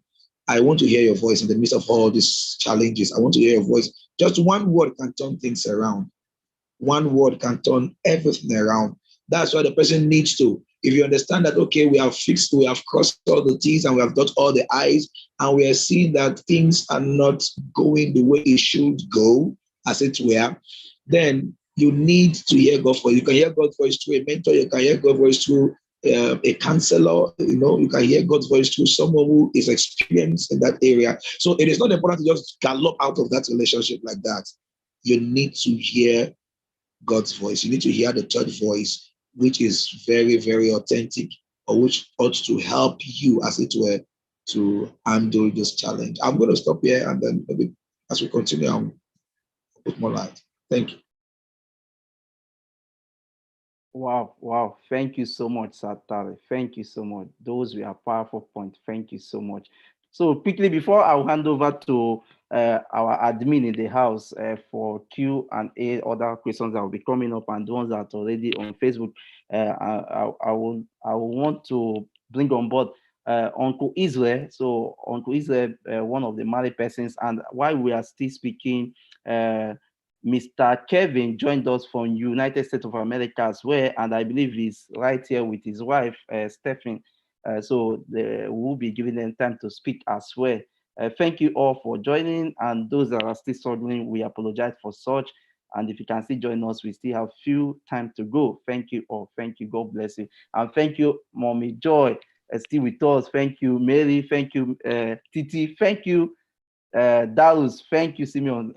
I want to hear your voice in the midst of all these challenges. I want to hear your voice. Just one word can turn things around. One word can turn everything around. That's why the person needs to. If you understand that, okay, we have crossed all the T's and we have dotted all the I's, and we are seeing that things are not going the way it should go, as it were, then you need to hear God's voice. You can hear God's voice through a mentor. You can hear God's voice through a counselor. You can hear God's voice through someone who is experienced in that area. So it is not important to just gallop out of that relationship like that. You need to hear God's voice. You need to hear the third voice, which is very, very authentic, or which ought to help you, as it were, to handle this challenge. I'm going to stop here, and then maybe as we continue, I'll put more light. Thank you. Wow, wow. Thank you so much, Satare. Thank you so much. Those were powerful points. Thank you so much. So quickly, before I'll hand over to our admin in the house for Q&A, other questions that will be coming up, and the ones that are already on Facebook, I will want to bring on board Uncle Israel. So Uncle Israel, one of the married persons, and while we are still speaking, Mr. Kevin joined us from United States of America as well, and I believe he's right here with his wife, Stephen. So we'll be giving them time to speak as well. Thank you all for joining, and those that are still struggling, we apologize for such. And if you can still join us, we still have few time to go. Thank you all. Thank you. God bless you. And thank you, Mommy Joy, still with us. Thank you, Mary. Thank you, Titi. Thank you, Dallas. Thank you, Simeon.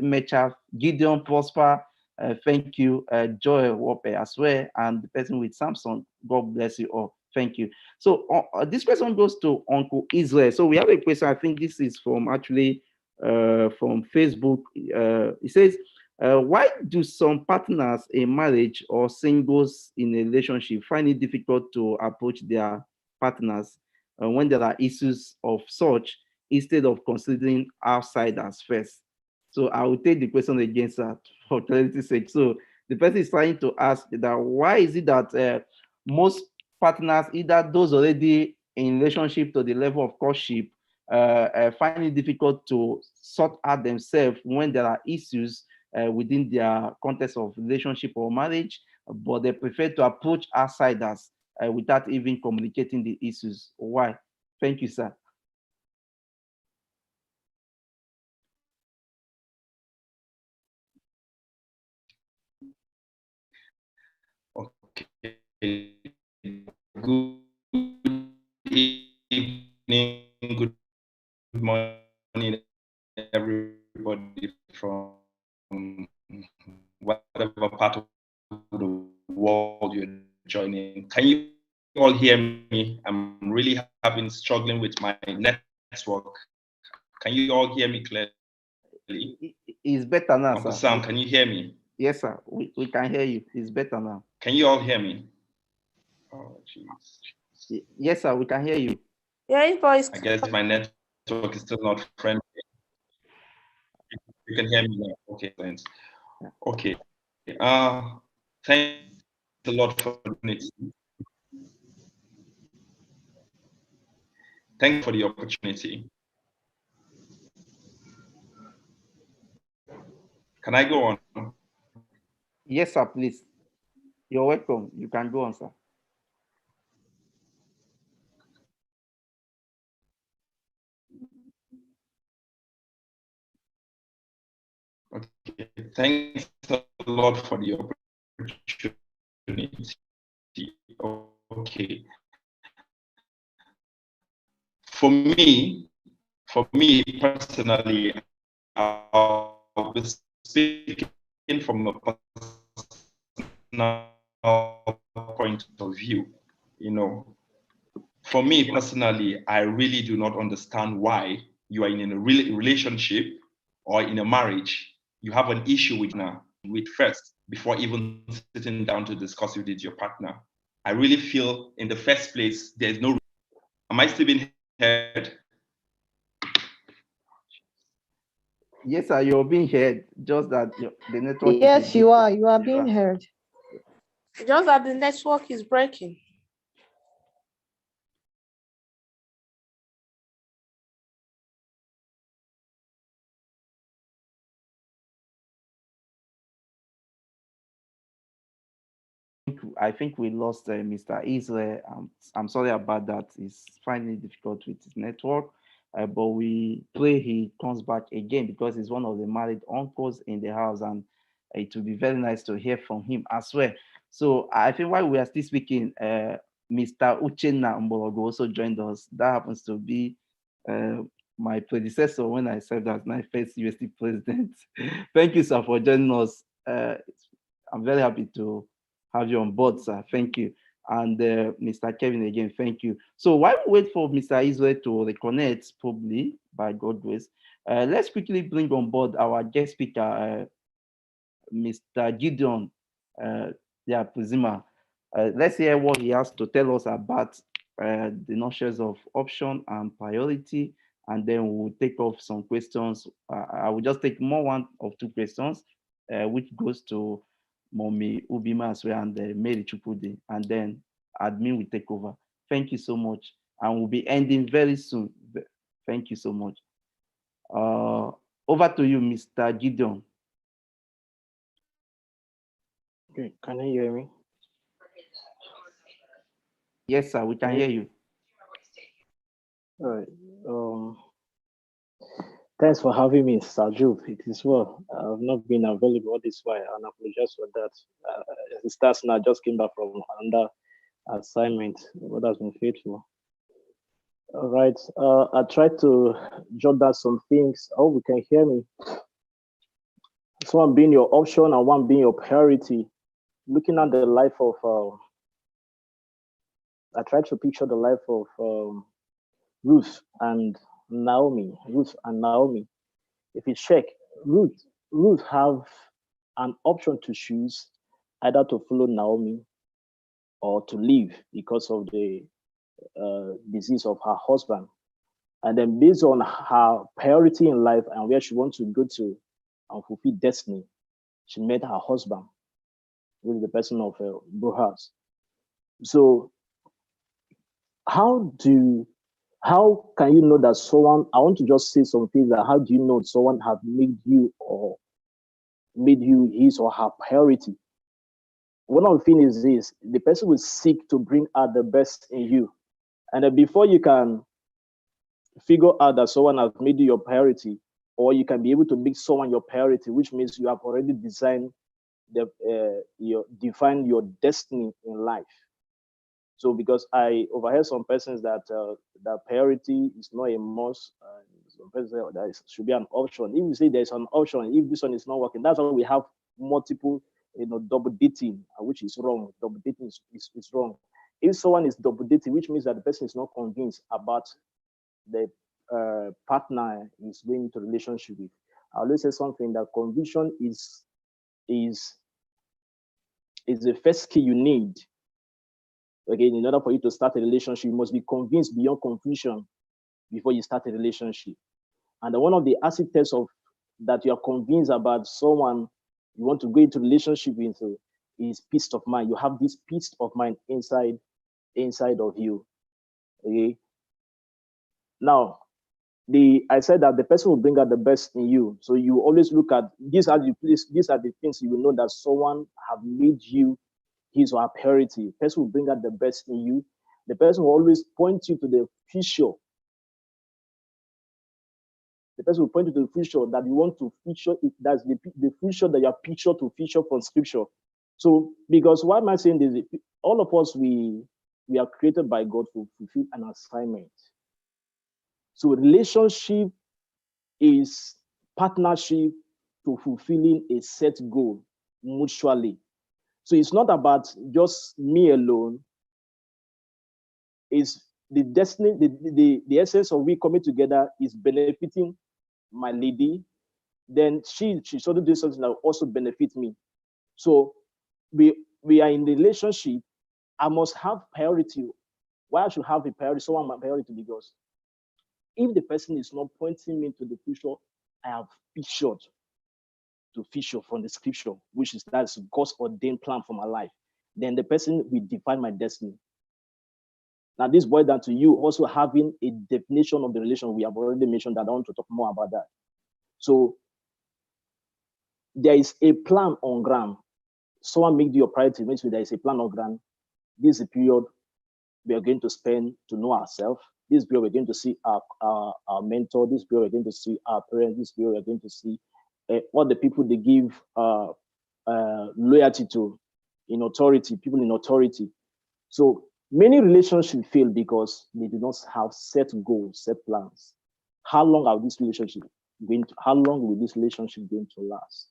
Mecha, Gideon, Prosper. Thank you, Joy Wope as well. And the person with Samsung. God bless you all. Thank you. So this question goes to Uncle Israel. So we have a question. I think this is from actually from Facebook. It says, why do some partners in marriage or singles in a relationship find it difficult to approach their partners when there are issues of such, instead of considering outsiders first? So I will take the question against that for clarity's sake. So the person is trying to ask that why is it that most partners, either those already in relationship to the level of courtship, find it difficult to sort out themselves when there are issues within their context of relationship or marriage, but they prefer to approach outsiders without even communicating the issues. Why? Thank you, sir. Okay. Good evening, good morning, everybody from whatever part of the world you're joining. Can you all hear me? I'm really struggling with my network. Can you all hear me clearly? It's better now, Uncle sir. Sam, can you hear me? Yes, sir. We can hear you. It's better now. Can you all hear me? Oh, jeez. Yes, sir. We can hear you. Yeah, voice. I guess my network is still not friendly. You can hear me now. Okay, thanks. Okay. Thanks a lot for the opportunity. Thanks for the opportunity. Can I go on? Yes, sir, please. You're welcome. You can go on, sir. Okay, thanks a lot for the opportunity. Okay. For me personally, I'll be speaking from a personal point of view. For me personally, I really do not understand why you are in a relationship or in a marriage, you have an issue with first before even sitting down to discuss it with your partner. I really feel in the first place, there's no. Am I still being heard? Yes, sir, you're being heard. Just that the network is a Yes, bit. you are. You are You being are. heard. Just that the network is breaking. I think we lost Mr. Israel. I'm sorry about that. He's finding it difficult with his network, but we pray he comes back again because he's one of the married uncles in the house, and it will be very nice to hear from him as well. So I think while we are still speaking, Mr. Uchenna Mborogo also joined us. That happens to be uh, my predecessor when I served as my first UST president. Thank you, sir, for joining us. I'm very happy to have you on board, sir. Thank you. And Mr. Kevin again, thank you. So while we wait for Mr. Israel to reconnect, probably by God's grace, let's quickly bring on board our guest speaker, Mr. Gideon, yeah, Puzima. Let's hear what he has to tell us about the notions of option and priority, and then we'll take off some questions. I will just take more one or two questions, which goes to Mommy Ubima as well and Mary Chupude, and then admin will take over. Thank you so much, and we'll be ending very soon. Thank you so much. Over to you, Mr. Gideon. Okay, can you hear me? Yes, sir, we can hear you. All right. Thanks for having me, Sajub. It is well. I've not been available all this while, and I apologize for that. It starts now. I just came back from another assignment. God has been faithful. All right. I tried to jot down some things. I hope you can hear me. So one being your option and one being your priority. Looking at the life of, I tried to picture the life of Ruth and Naomi. Ruth and Naomi. If you check, Ruth have an option to choose either to follow Naomi or to leave because of the disease of her husband. And then based on her priority in life and where she wants to go to and fulfill destiny, she met her husband, who is the person of Boaz. So how can you know that someone, I want to just say some things that how do you know someone have made you or made you his or her priority? One of the things is this: the person will seek to bring out the best in you. And then before you can figure out that someone has made you your priority, or you can be able to make someone your priority, which means you have already designed define your destiny in life. So because I overheard some persons that that priority is not a must, some persons say that should be an option. If you say there's an option, if this one is not working, that's why we have multiple, double dating, which is wrong. Double dating is wrong. If someone is double dating, which means that the person is not convinced about the partner is going into relationship with. I always say something that conviction is the first key you need. Again, in order for you to start a relationship, you must be convinced beyond confusion before you start a relationship. And one of the acid tests of that you are convinced about someone you want to go into relationship with is peace of mind. You have this peace of mind inside of you. Okay. Now, I said that the person will bring out the best in you. So you always look at these are the things you will know that someone have made you his or her priority. The person will bring out the best in you. The person will always point you to the future. The person will point you to the future that you want to feature. That's the future that you are picture to feature from scripture. So, because why am I saying this? All of us, we are created by God to fulfill an assignment. So relationship is partnership to fulfilling a set goal mutually. So it's not about just me alone. It's the destiny, the essence of we coming together is benefiting my lady. Then she's also doing something that will also benefit me. So we are in the relationship. I must have priority. Why I should have a priority? Someone my priority because if the person is not pointing me to the future, I have featured to feature from the scripture, which is that's God's ordained plan for my life, then the person will define my destiny. Now, this boils down to you also having a definition of the relation. We have already mentioned that. I want to talk more about that. So there is a plan on ground. Someone make your priority, means there is a plan on ground. This is a period we are going to spend to know ourselves. This period we're going to see our mentor. This period we're going to see our parents. This period we're going to see what the people they give loyalty to in authority, people in authority. So many relationships fail because they do not have set goals, set plans. How long are this relationship going to, how long will this relationship going to last?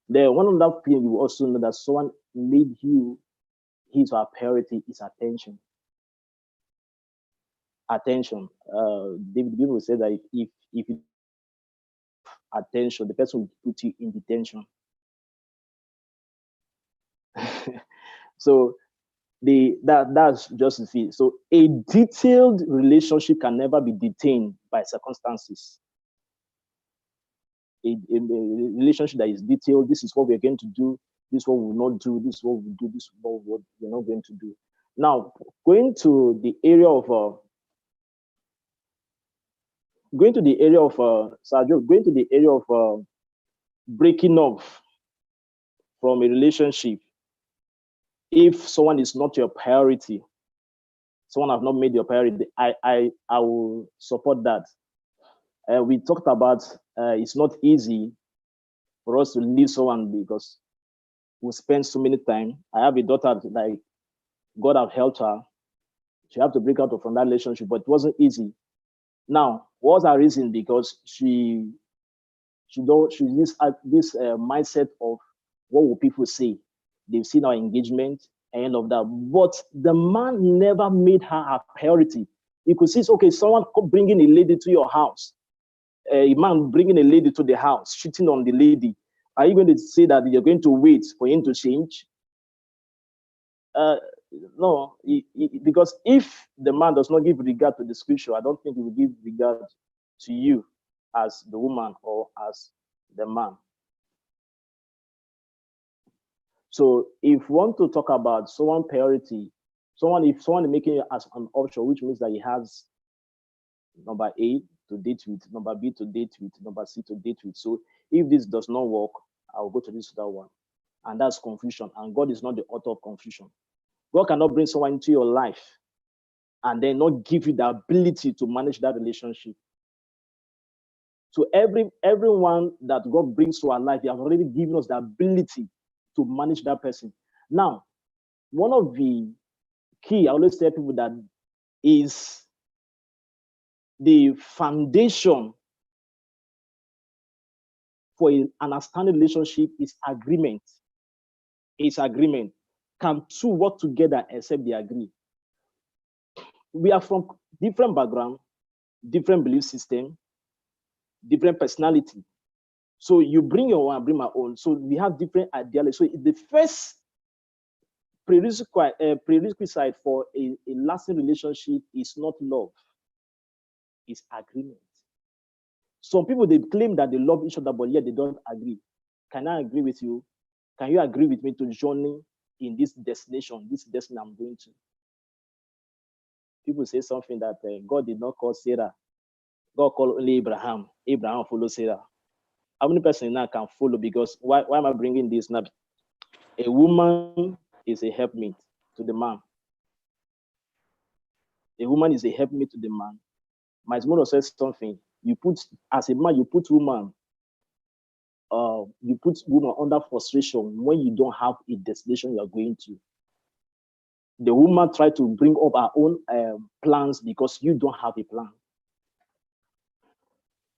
Then one of that thing you also know that someone made you his or her priority is attention. Attention. David Bible said that if you attention, the person will put you in detention. So that's just the feel. So a detailed relationship can never be detained by circumstances. A relationship that is detailed, this is what we're going to do, this is what we will not do, this is what we do, this is what we're not going to do. Now, going to the area of breaking off from a relationship. If someone is not your priority, someone have not made your priority, I will support that. We talked about it's not easy for us to leave someone because we spend so many time. I have a daughter like God have helped her. She had to break out from that relationship, but it wasn't easy. Now, what was her reason? Because she this mindset of what will people say? They've seen our engagement and all of that. But the man never made her a priority. You could see, okay, someone bringing a lady to your house, a man bringing a lady to the house, cheating on the lady. Are you going to say that you're going to wait for him to change? No, because if the man does not give regard to the scripture, I don't think he will give regard to you as the woman or as the man. So if we want to talk about someone priority, if someone is making it as an option, which means that he has number A to date with, number B to date with, number C to date with. So if this does not work, I'll go to this other one. And that's confusion. And God is not the author of confusion. God cannot bring someone into your life and then not give you the ability to manage that relationship. So everyone that God brings to our life, He has already given us the ability to manage that person. Now, one of the key, I always tell people that is the foundation for an understanding relationship is agreement. It's agreement. Can two work together except they agree? We are from different background, different belief system, different personality. So you bring your own, I bring my own. So we have different ideologies. So the first prerequisite for a lasting relationship is not love, it's agreement. Some people, they claim that they love each other, but yet they don't agree. Can I agree with you? Can you agree with me to journey in this destination, this destiny I'm going to? People say something that God did not call Sarah. God called only Abraham. Abraham followed Sarah. How many persons now can follow? Because why am I bringing this now? A woman is a helpmate to the man. A woman is a helpmate to the man. My mother says something. You put, as a man, you put woman under frustration when you don't have a destination you are going to. The woman try to bring up her own plans because you don't have a plan.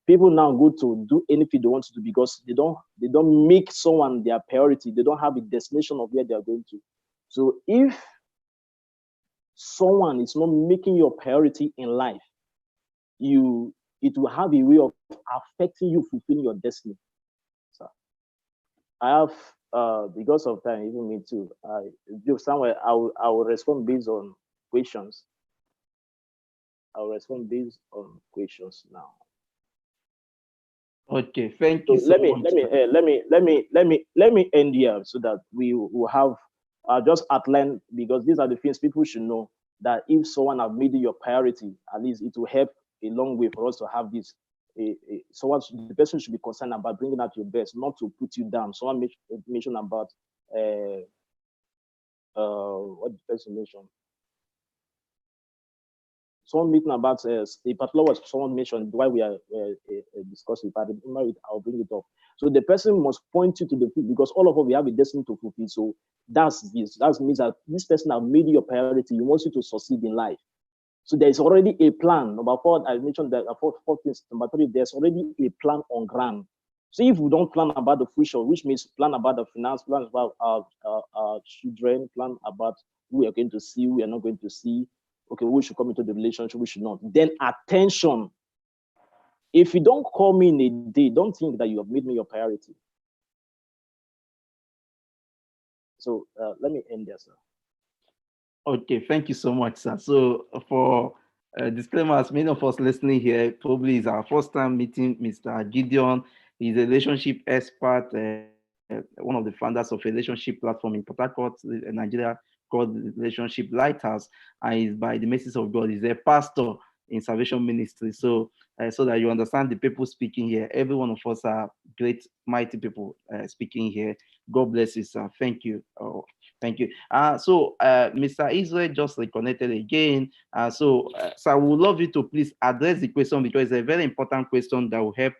People now go to do anything they want to do because they don't make someone their priority. They don't have a destination of where they are going to. So if someone is not making your priority in life, it will have a way of affecting you fulfilling your destiny. So I have because of time, even me too. Somewhere I will respond based on questions. I'll respond based on questions now. Okay, thank So you so much. let me end here so that we will have just outline, because these are the things people should know, that if someone have made it your priority, at least it will help a long way for us to have this. The person should be concerned about bringing out your best, not to put you down. Someone mentioned about what the person mentioned. Someone meeting about a particular what someone mentioned why we are discussing about it. I'll bring it up. So the person must point you to the field, because all of us we have a destiny to fulfill. So that's this. That means that this person have made you your priority. He wants you to succeed in life. So there is already a plan. Number four, I mentioned that four things. Number three, there's already a plan on ground. So if we don't plan about the future, which means plan about the finance, plan about our children, plan about who we are going to see, who we are not going to see. Okay, we should come into the relationship, we should not. Then attention. If you don't call me in a day, don't think that you have made me your priority. So let me end there, sir. Okay, thank you so much, sir. So for disclaimers, many of us listening here probably is our first time meeting Mr. Gideon. He's a relationship expert, one of the founders of a relationship platform in Port Harcourt, Nigeria, called Relationship Lighthouse. And he's, by the mercy of God, he's a pastor in Salvation Ministry. So, so that you understand the people speaking here, every one of us are great, mighty people speaking here. God bless you, sir. Thank you. Oh, thank you. So Mr. Israel just reconnected again. Sir, we would love you to please address the question, because it's a very important question that will help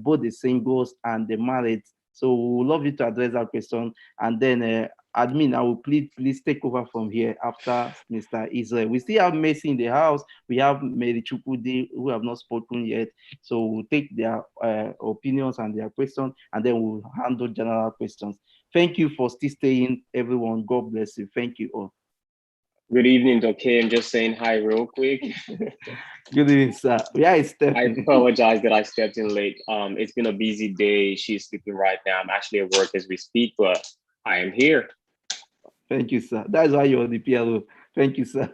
both the singles and the married. So we would love you to address that question. And then admin, I will please take over from here after Mr. Israel. We still have Messi in the house. We have Mary Chukwudi who have not spoken yet. So we'll take their opinions and their questions, and then we'll handle general questions. Thank you for still staying, everyone. God bless you. Thank you all. Good evening, Doke. I'm just saying hi real quick. Good evening, sir. Yeah, it's I apologize that I stepped in late. It's been a busy day. She's sleeping right now. I'm actually at work as we speak, but I am here. Thank you, sir. That's why you're the PLO. Thank you, sir.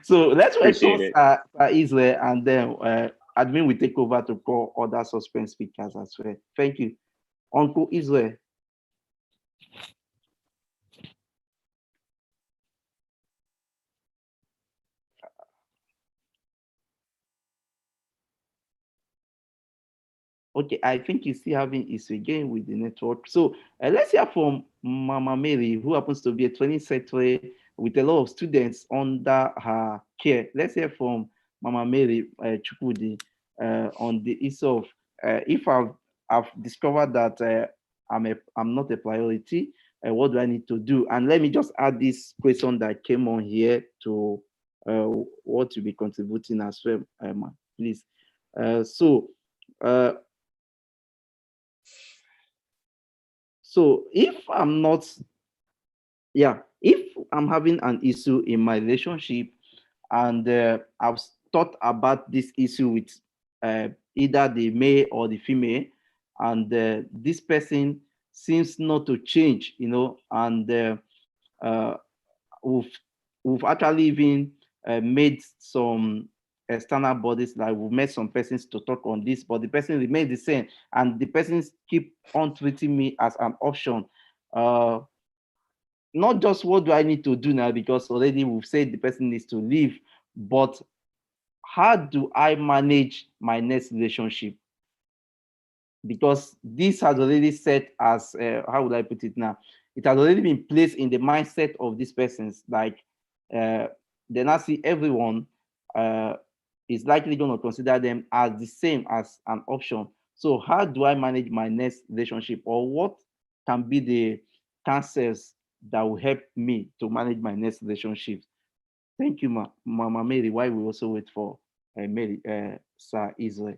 So let's welcome Israel, and then admin will take over to call other suspense speakers as well. Thank you. Uncle Israel. Okay, I think he's still having issue again with the network. So let's hear from Mama Mary, who happens to be a training secretary with a lot of students under her care. Let's hear from Mama Mary Chukwudi on the issue of if I've discovered that I'm not a priority, what do I need to do? And let me just add this question that came on here to what you'll be contributing as well, please. So if I'm not, if I'm having an issue in my relationship and I've thought about this issue with either the male or the female, and this person seems not to change, and we've actually even made some external bodies, like we've met some persons to talk on this, but the person remains the same, and the persons keep on treating me as an option. Not just what do I need to do now, because already we've said the person needs to leave, but how do I manage my next relationship? Because this has already set as, how would I put it now? It has already been placed in the mindset of these persons, like then I see everyone is likely going to consider them as the same as an option. So how do I manage my next relationship, or what can be the counsels that will help me to manage my next relationship? Thank you, Mama Mary. While we also wait for Mary, Sir Israel.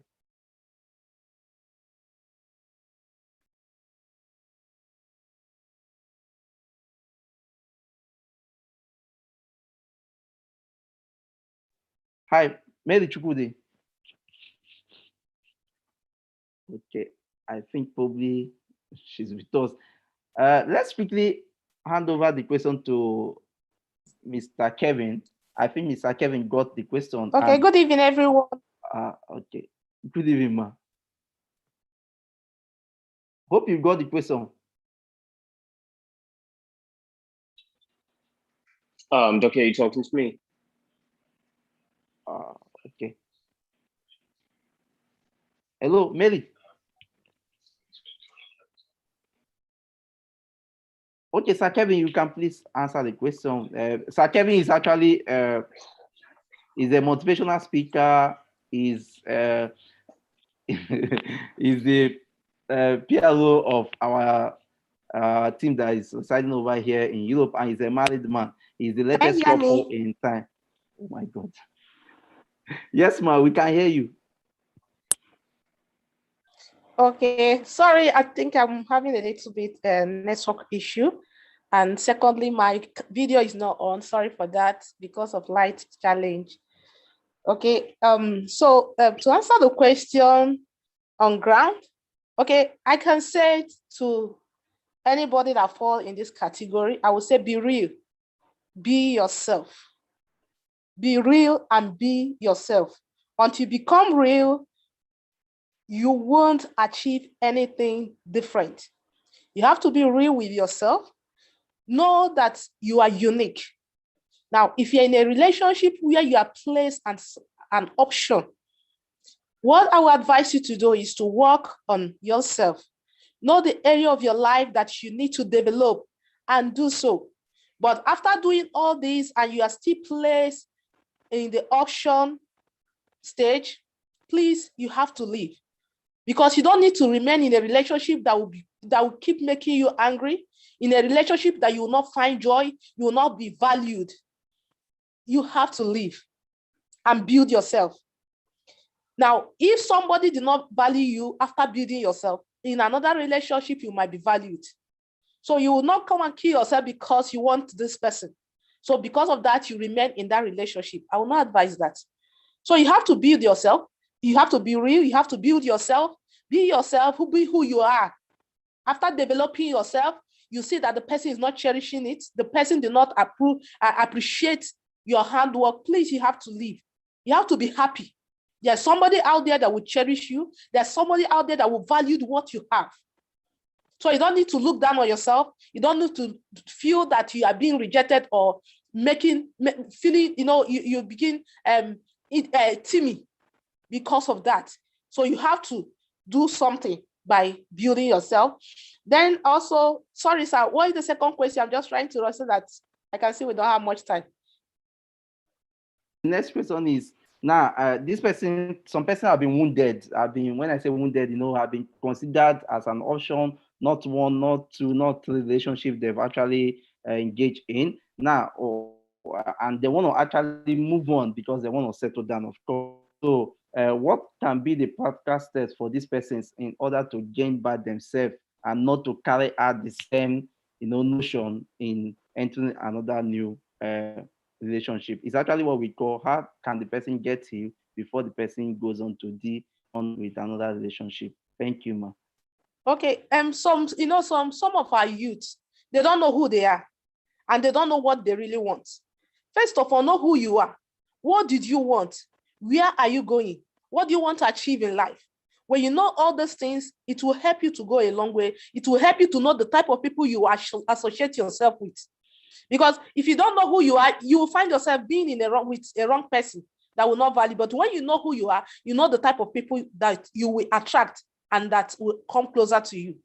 Hi, Mary Chukwudi. Okay, I think probably she's with us. Let's quickly hand over the question to Mr. Kevin. I think Mr. Kevin got the question. Okay, good evening, everyone. Okay, good evening, ma. Hope you got the question. Doc, are you talking to me? Okay. Hello, Mary. Okay, Sir Kevin, you can please answer the question. Sir Kevin is actually is a motivational speaker. Is is the PLO of our team that is residing over here in Europe, and he's a married man. He's the latest hear couple me? in time. Oh my God. Yes, ma, we can hear you. Okay, sorry, I think I'm having a little bit network issue. And secondly, my video is not on. Sorry for that because of light challenge. Okay, so to answer the question on ground, okay, I can say to anybody that fall in this category, I would say be real, be yourself. Be real and be yourself. Until you become real, you won't achieve anything different. You have to be real with yourself. Know that you are unique. Now, if you're in a relationship where you are placed as an option, what I would advise you to do is to work on yourself. Know the area of your life that you need to develop and do so. But after doing all this and you are still placed in the option stage, please, you have to leave. Because you don't need to remain in a relationship that will keep making you angry, in a relationship that you will not find joy, you will not be valued. You have to leave and build yourself. Now, if somebody did not value you after building yourself, in another relationship, you might be valued. So you will not come and kill yourself because you want this person. So because of that, you remain in that relationship. I will not advise that. So you have to build yourself. You have to be real. You have to build yourself. Be yourself, be who you are. After developing yourself, you see that the person is not cherishing it. The person did not appreciate your handwork. Please, you have to leave. You have to be happy. There's somebody out there that will cherish you. There's somebody out there that will value what you have. So you don't need to look down on yourself. You don't need to feel that you are being rejected or feeling, you begin timid because of that. So you have to do something by building yourself. Then also, sorry, sir, what is the second question? I'm just trying to answer that. I can see we don't have much time. The next question is, now, some person have been wounded. When I say wounded, have been considered as an option, not one, not two, not three relationship they've actually engaged in. Now, and they want to actually move on because they want to settle down, of course. So what can be the practical steps for these persons in order to gain back themselves and not to carry out the same, notion in entering another new relationship? It's actually what we call, how can the person get healed before the person goes on to deal on with another relationship? Thank you, ma. Okay, some of our youth, they don't know who they are and they don't know what they really want. First of all, know who you are. What did you want? Where are you going? What do you want to achieve in life? When you know all these things, it will help you to go a long way. It will help you to know the type of people you associate yourself with. Because if you don't know who you are, you will find yourself being with a wrong person that will not value. But when you know who you are, you know the type of people that you will attract and that will come closer to you.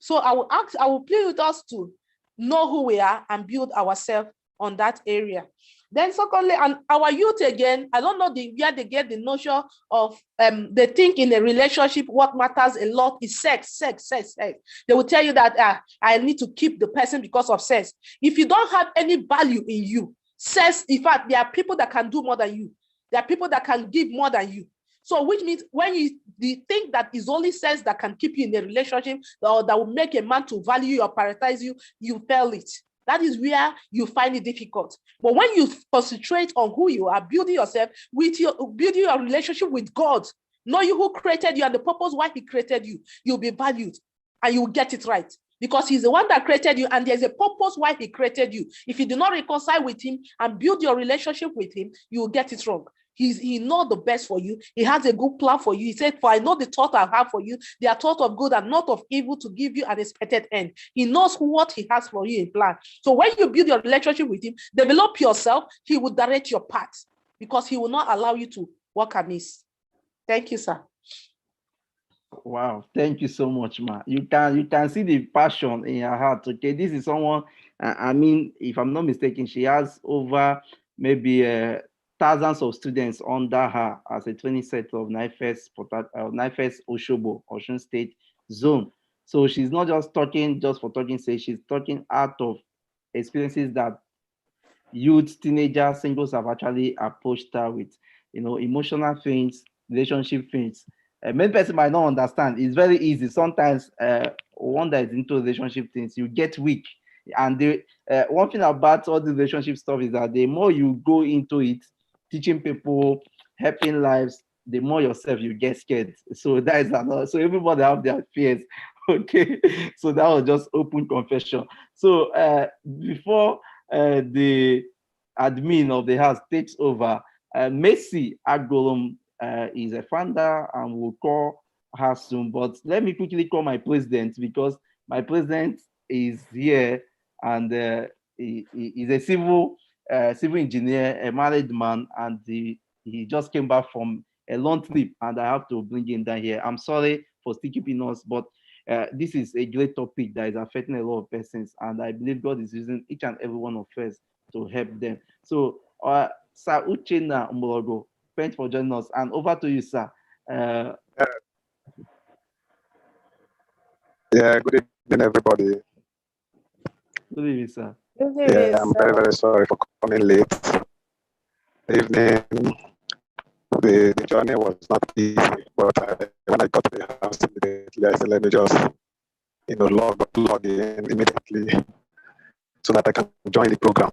So I will plead with us to know who we are and build ourselves on that area. Then secondly, and our youth again, I don't know where they get the notion of they think in a relationship what matters a lot is sex. They will tell you that I need to keep the person because of sex. If you don't have any value in you, sex, in fact, there are people that can do more than you. There are people that can give more than you. So which means when you think that it's only sex that can keep you in a relationship or that will make a man to value you or prioritize you, you fail it. That is where you find it difficult. But when you concentrate on who you are, building yourself, building your relationship with God, know you who created you and the purpose why he created you, you'll be valued and you'll get it right. Because he's the one that created you and there's a purpose why he created you. If you do not reconcile with him and build your relationship with him, you will get it wrong. He knows the best for you. He has a good plan for you. He said, for I know the thought I have for you. They are thought of good and not of evil, to give you an expected end. He knows what he has for you in plan. So when you build your relationship with him, develop yourself, he will direct your path, because he will not allow you to walk amiss. Thank you, sir. Wow, thank you so much, ma. You can see the passion in her heart. Okay, this is someone. I mean, if I'm not mistaken, she has over maybe thousands of students under her as a training set of NIFES Oshobo, Osun State Zone. So she's not just talking just for talking sake. She's talking out of experiences that youth, teenagers, singles have actually approached her with, emotional things, relationship things. Many person might not understand. It's very easy. Sometimes one that is into relationship things, you get weak. And the one thing about all the relationship stuff is that the more you go into it, teaching people, helping lives, the more yourself you get scared. So that is another. So everybody have their fears. Okay. So that was just open confession. So before the admin of the house takes over, Messi Agolom is a founder, and we'll call her soon. But let me quickly call my president, because my president is here, and he is a civil engineer, a married man, and he just came back from a long trip, and I have to bring him down here. I'm sorry for still keeping us, but this is a great topic that is affecting a lot of persons, and I believe God is using each and every one of us to help them. So, Sir Uchenna Mborogo, thanks for joining us, and over to you, sir. Yeah, good evening, everybody. Good evening, sir. Good evening, I'm sir. very, very sorry for coming late. Evening, the journey was not easy, but when I got to the house immediately, I said, let me just, log in immediately so that I can join the program.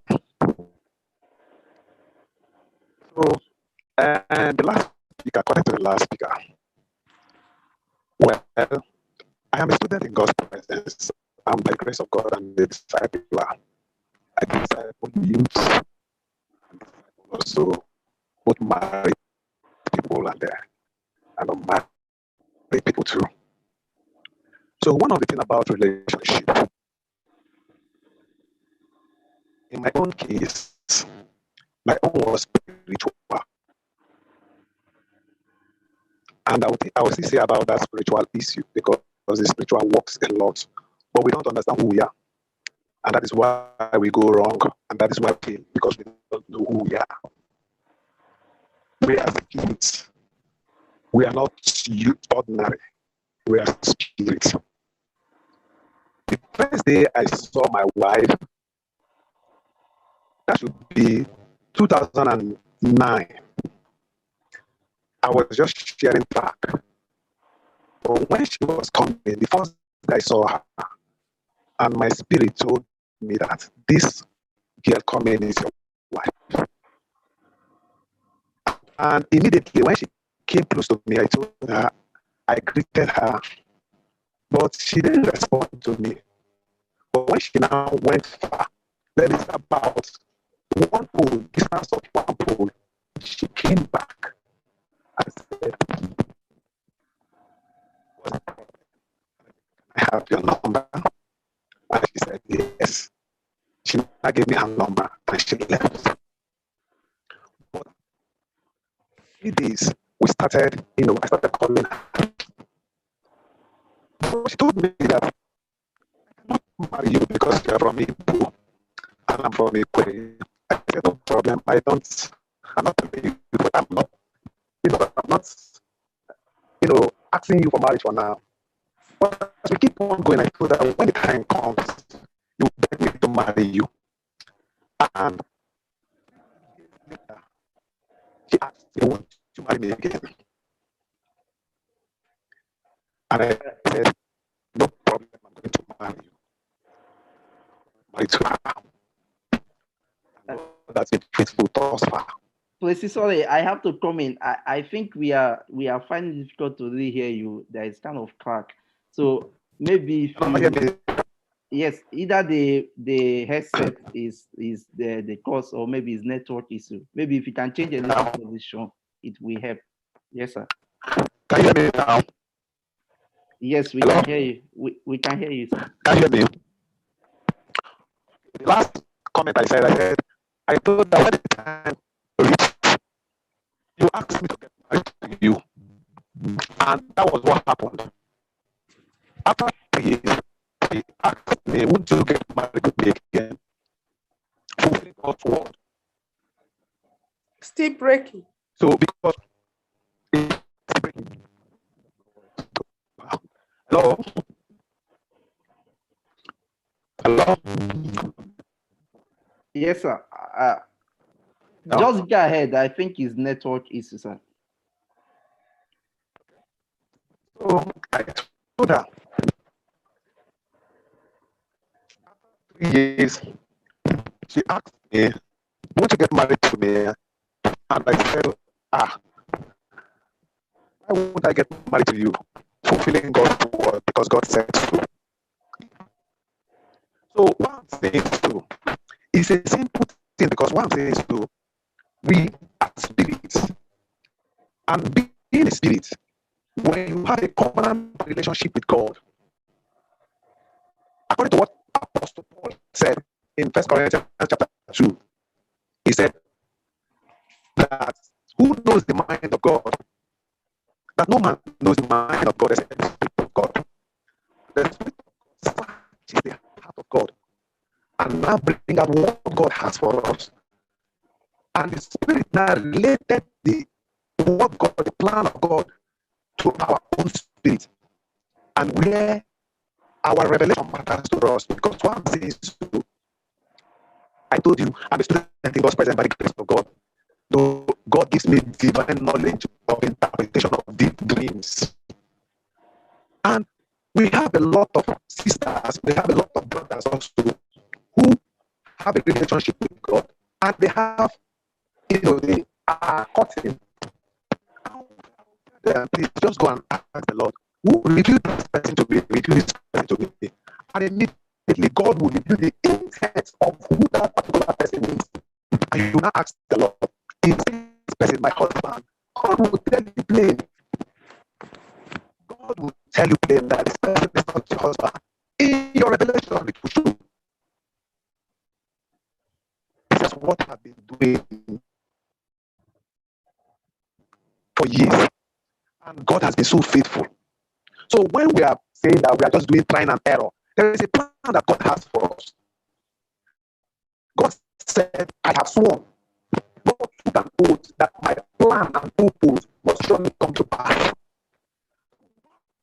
So, and the last speaker, according to the last speaker, well, I am a student in God's presence. I'm by the grace of God and the discipler. I disciple youth, and also both married people and unmarried people too. So one of the things about relationship, in my own case, my own was spiritual. And I will still say about that spiritual issue, because the spiritual works a lot, but we don't understand who we are. And that is why we go wrong. And that is why we fail, because we don't know who we are. We are spirits. We are not ordinary. We are spirits. The first day I saw my wife, that should be 2009. I was just sharing back. But when she was coming, the first day I saw her, and my spirit told me that this girl coming is your wife. And immediately when she came close to me, I told her, I greeted her, but she didn't respond to me. But when she now went far, that is about one pole, distance of one pole, she came back and said, I have your number. And she said, yes. She now gave me her number and she left. But 3 days, we started, I started calling her. But she told me that I cannot marry you because you are from Ibu and I'm from Ibu. I said, no problem. I'm not telling you, but I'm not, asking you for marriage for now. But as we keep on going, I feel that when the time comes, you beg me to marry you. And she asked me, want to marry me again? And I said, no problem, I'm going to marry you. Marry to her. That's a faithful thus far. Please, sorry, I have to come in. I think we are finding it difficult to really hear you. There is kind of crack. So maybe if you, Yes, either the headset is the cause, or maybe it's network issue. Maybe if you can change a little position, it will help. Yes, sir. Can you hear me now? Yes, we Hello? can hear you. We can hear you, sir. Can you hear me? The last comment I said, I thought that when the time reached, you asked me to get married to you. And that was what happened. After 3 years, he asked me, would you get married with me again? Fulfilling God's word. Still breaking. So because it's breaking. Hello? Hello? Yes, sir. No. Just go ahead. I think it's network issue, sir. So I told her, 3 years, she asked me, won't you get married to me? And I said, why won't I get married to you? Fulfilling God's word because God said so. So what I'm saying is true. It's a simple thing because what I'm saying is true. We are spirits. And being a spirit, when you have a covenant relationship with God, according to what Apostle Paul said in 1 Corinthians chapter 2, he said that who knows the mind of God? That no man knows the mind of God except the Spirit of God. The Spirit of God searches the heart of God and now bring out what God has for us. And the Spirit now related what God, the plan of God, to our own spirit. And where our revelation matters to us. Because what I'm saying is, I told you, I'm a student in God's presence by the grace of God. Though God gives me divine knowledge of interpretation of deep dreams. And we have a lot of sisters, we have a lot of brothers also who have a relationship with God, and they have, they are cutting. Please just go and ask the Lord, who revealed this person to me, reveal this person to me. And immediately God will reveal the intent of who that particular person is. And you now ask the Lord, is this person my husband? God will tell you plain. God will tell you plain that this person is not your husband. In your revelation, it will show. This is what I've been doing for years. And God has been so faithful. So when we are saying that we are just doing trying and error, there is a plan that God has for us. God said, I have sworn, God took an oath that my plan and purpose must surely come to pass.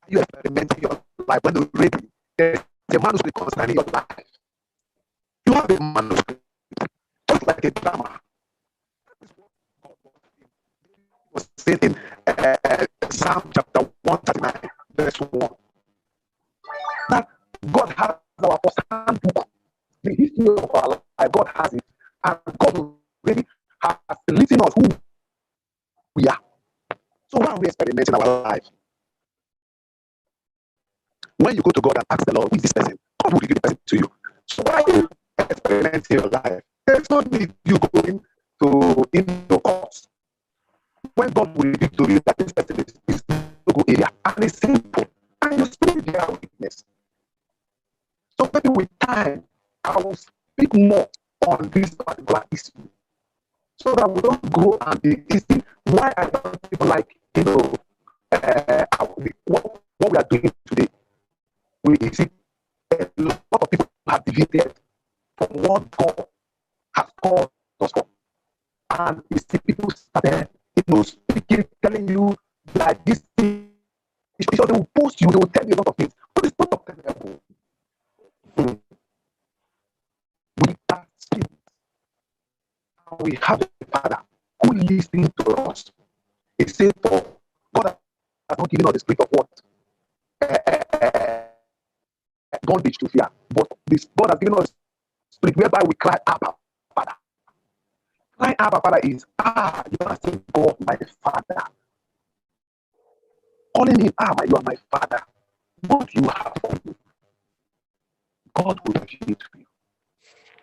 You experimenting your life when you're ready. There's a manuscript concerning your life. You have a manuscript, just like a drama. It was said in Psalm chapter 139, verse 1. That God has our first handbook, the history of our life. God has it, and God already has written us who we are. So why are we experimenting our life? When you go to God and ask the Lord, who is this person? God will reveal the person to you. So why are you experimenting your life? There's no need you going to courts. When God will reveal to you that this person is no good area, and it's simple, and you speak their weakness. So maybe with time, I will speak more on this particular issue, so that we don't go and be easy. Why I don't people like, what we are doing today. We see a lot of people have deviated from what God has called us for. And you see people started, speaking, telling you that this thing, they will post you, they will tell you a lot of things. But it's not of the level. We are spirits. We have a Father who listens to us. He says, for God has not given us the spirit of what? Bondage to fear. But this God has given us spirit whereby we cry, Abba, Father. Crying Abba, Father is, you are saying, God, my Father. Calling him, you are my Father. What you have for me. God will reveal it to you.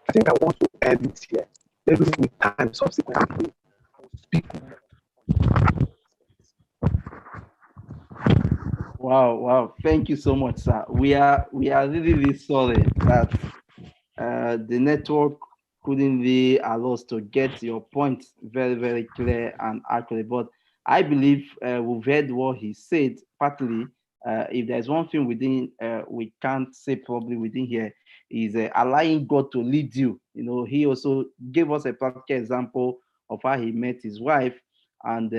I think I want to end it here. Maybe with time subsequently, I will speak. Wow. Thank you so much, sir. We are really sorry that the network couldn't really allow us to get your point very clear and accurate. But I believe we've heard what he said partly. If there's one thing within we can't say probably within here is allowing God to lead you. You know, he also gave us a practical example of how he met his wife and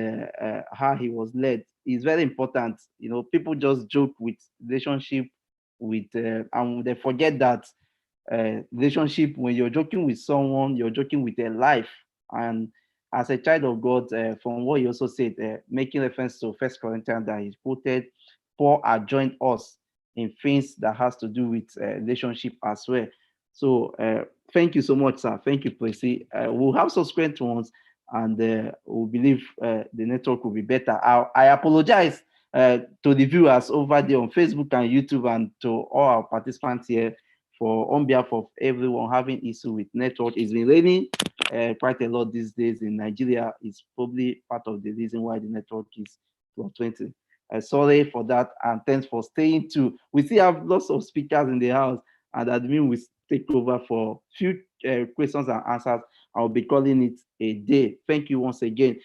how he was led. Is very important. You know, people just joke with relationship with and they forget that relationship, when you're joking with someone, you're joking with their life. And as a child of God, from what he also said, making reference to First Corinthians, that he quoted, Paul had joined us in things that has to do with relationship as well. So thank you so much, sir. Thank you, Tracy. We'll have subsequent ones, and we believe the network will be better. I apologize to the viewers over there on Facebook and YouTube, and to all our participants here for on behalf of everyone having issue with network. It's been raining quite a lot these days in Nigeria. It's probably part of the reason why the network is fluctuating. Sorry for that, and thanks for staying too. We still have lots of speakers in the house, and admin will take over for few questions and answers. I'll be calling it a day. Thank you once again.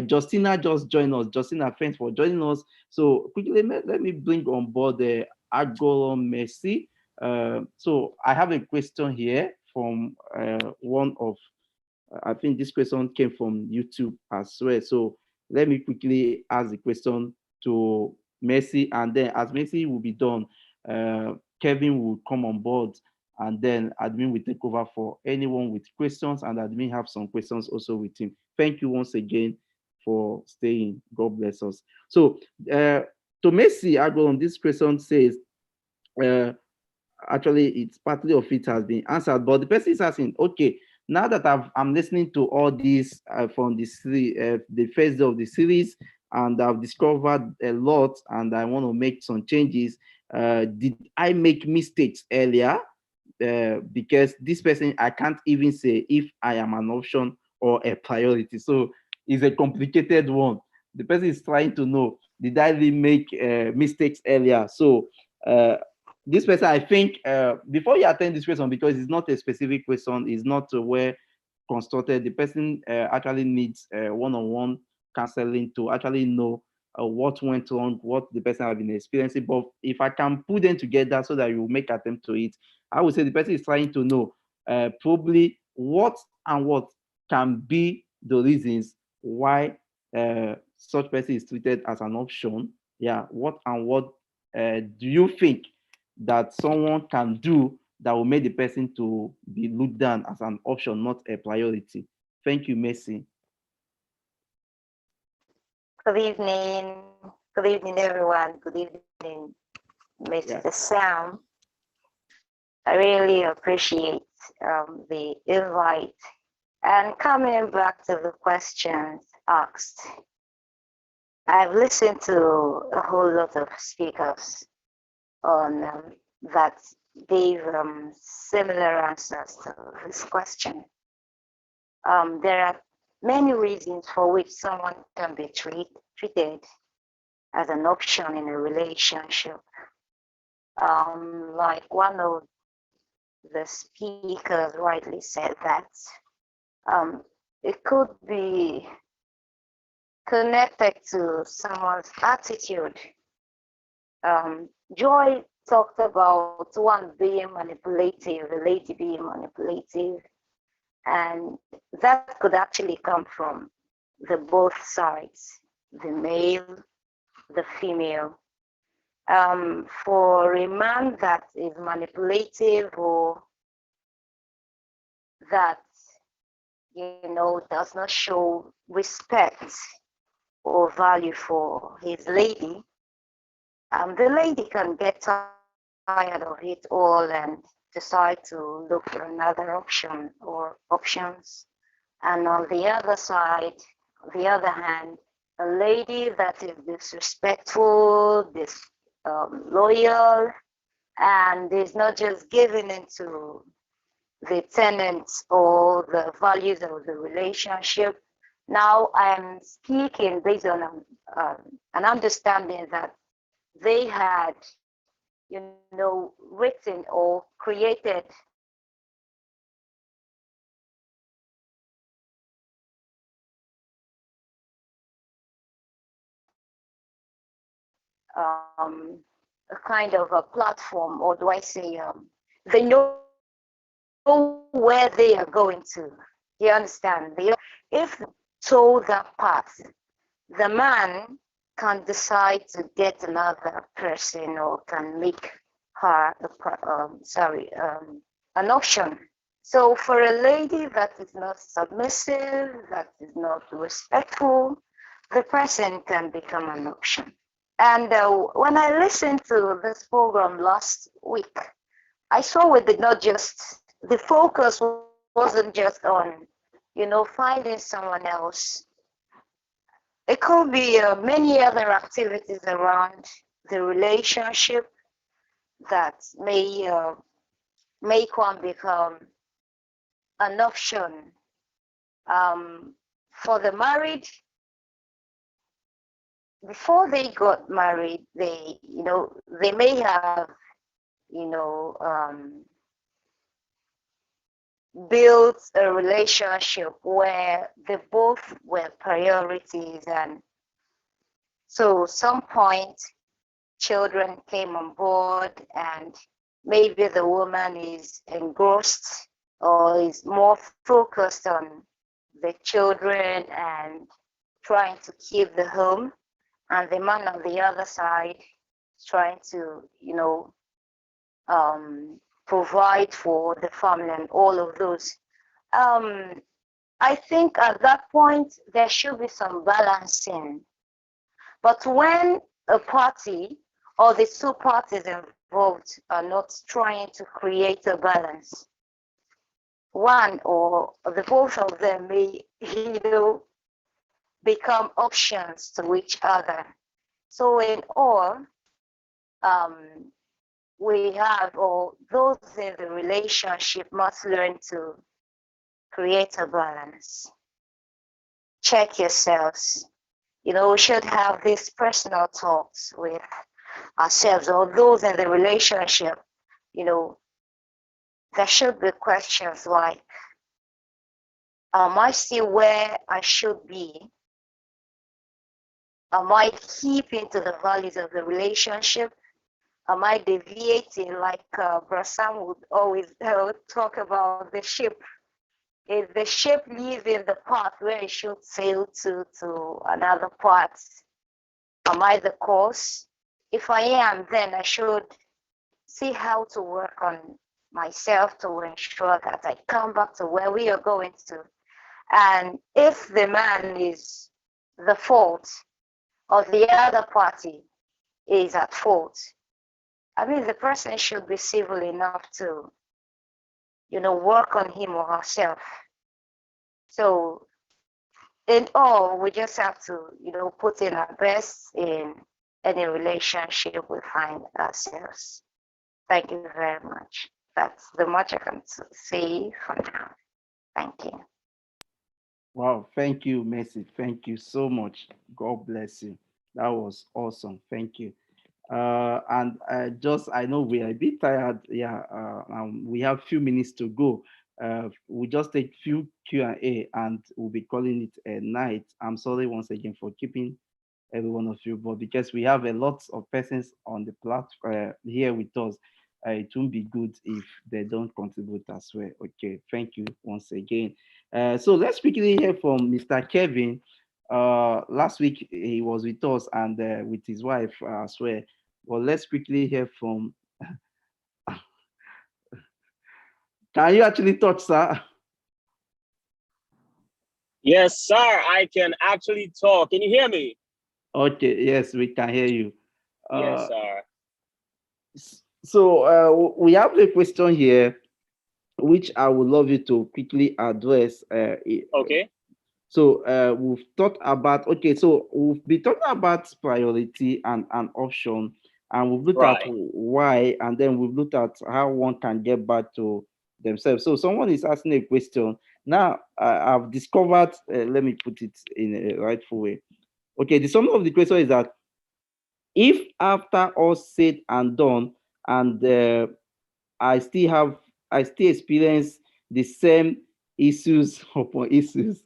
Justina just joined us. Justina, thanks for joining us. So quickly, let me bring on board the Agolo Messi. So I have a question here from one of, I think this question came from YouTube as well. So let me quickly ask the question to Messi, and then as Messi will be done, Kevin will come on board, and then admin will take over for anyone with questions, and admin have some questions also with him. Thank you once again for staying. God bless us. So to Messi, I go on. This question says, actually it's partly of it has been answered, but the person is asking, okay, now that I'm listening to all this from the series, the first day of the series, and I've discovered a lot, and I want to make some changes. Did I make mistakes earlier? Because this person, I can't even say if I am an option or a priority. So it's a complicated one. The person is trying to know, did I really make mistakes earlier? So this person, I think, before you attend this question, because it's not a specific question, it's not well constructed, the person actually needs one-on-one counseling to actually know what went wrong, what the person has been experiencing. But if I can put them together so that you will make attempt to it, I would say the person is trying to know probably what can be the reasons why such person is treated as an option. Yeah, what do you think that someone can do that will make the person to be looked down as an option, not a priority? Thank you, Messi. Good evening. Good evening, everyone. Good evening, Mr. Sam. I really appreciate the invite. And coming back to the questions asked, I've listened to a whole lot of speakers on that gave similar answers to this question. There are many reasons for which someone can be treated as an option in a relationship. Like one of the speakers rightly said that it could be connected to someone's attitude. Joy talked about one being manipulative, the lady being manipulative, and that could actually come from the both sides, the male, the female. For a man that is manipulative or that, does not show respect or value for his lady, the lady can get tired of it all and decide to look for another option or options. And on the other side, on the other hand, a lady that is disrespectful, disloyal, and is not just given into the tenets or the values of the relationship. Now I'm speaking based on an understanding that they had, written or created a kind of a platform, or do I say, they know where they are going to. You understand? If told that path, the man can decide to get another person or can make her, an option. So for a lady that is not submissive, that is not respectful, the person can become an option. And when I listened to this program last week, I saw we did not just, the focus wasn't just on, finding someone else. It could be many other activities around the relationship that may make one become an option. For the married, before they got married, they may have, built a relationship where they both were priorities, and so some point children came on board, and maybe the woman is engrossed or is more focused on the children and trying to keep the home, and the man on the other side trying to, provide for the family and all of those. I think at that point there should be some balancing. But when a party or the two parties involved are not trying to create a balance, one or the both of them may, become options to each other. So in all, we have, or those in the relationship must learn to create a balance. Check yourselves. We should have these personal talks with ourselves or those in the relationship. There should be questions like, am I still where I should be? Am I keeping to the values of the relationship? Am I deviating, like Brasam would always talk about the ship? Is the ship leaving the path where it should sail to another part? Am I the course? If I am, then I should see how to work on myself to ensure that I come back to where we are going to. And if the man is the fault or the other party is at fault, I mean, the person should be civil enough to, work on him or herself. So in all, we just have to, put in our best in any relationship we find ourselves. Thank you very much. That's the much I can say for now. Thank you. Wow, thank you, Mercy. Thank you so much. God bless you. That was awesome. Thank you. And I know we are a bit tired. Yeah, we have few minutes to go. We just take few Q&A and we'll be calling it a night. I'm sorry once again for keeping every one of you, but because we have a lot of persons on the platform here with us, it won't be good if they don't contribute as well. Okay, thank you once again. So let's quickly hear from Mr. Kevin. Last week he was with us and with his wife as well. Well, let's quickly hear from. Can you actually talk, sir? Yes, sir. I can actually talk. Can you hear me? Okay, yes, we can hear you. Yes, sir. So we have a question here, which I would love you to quickly address. Okay. So we've talked about, okay, so we've been talking about priority and an option. and we've looked at why, and then we've looked at how one can get back to themselves. So someone is asking a question. Now I've discovered, let me put it in a rightful way. Okay, the summary of the question is that if after all said and done, and I still experience the same issues upon issues.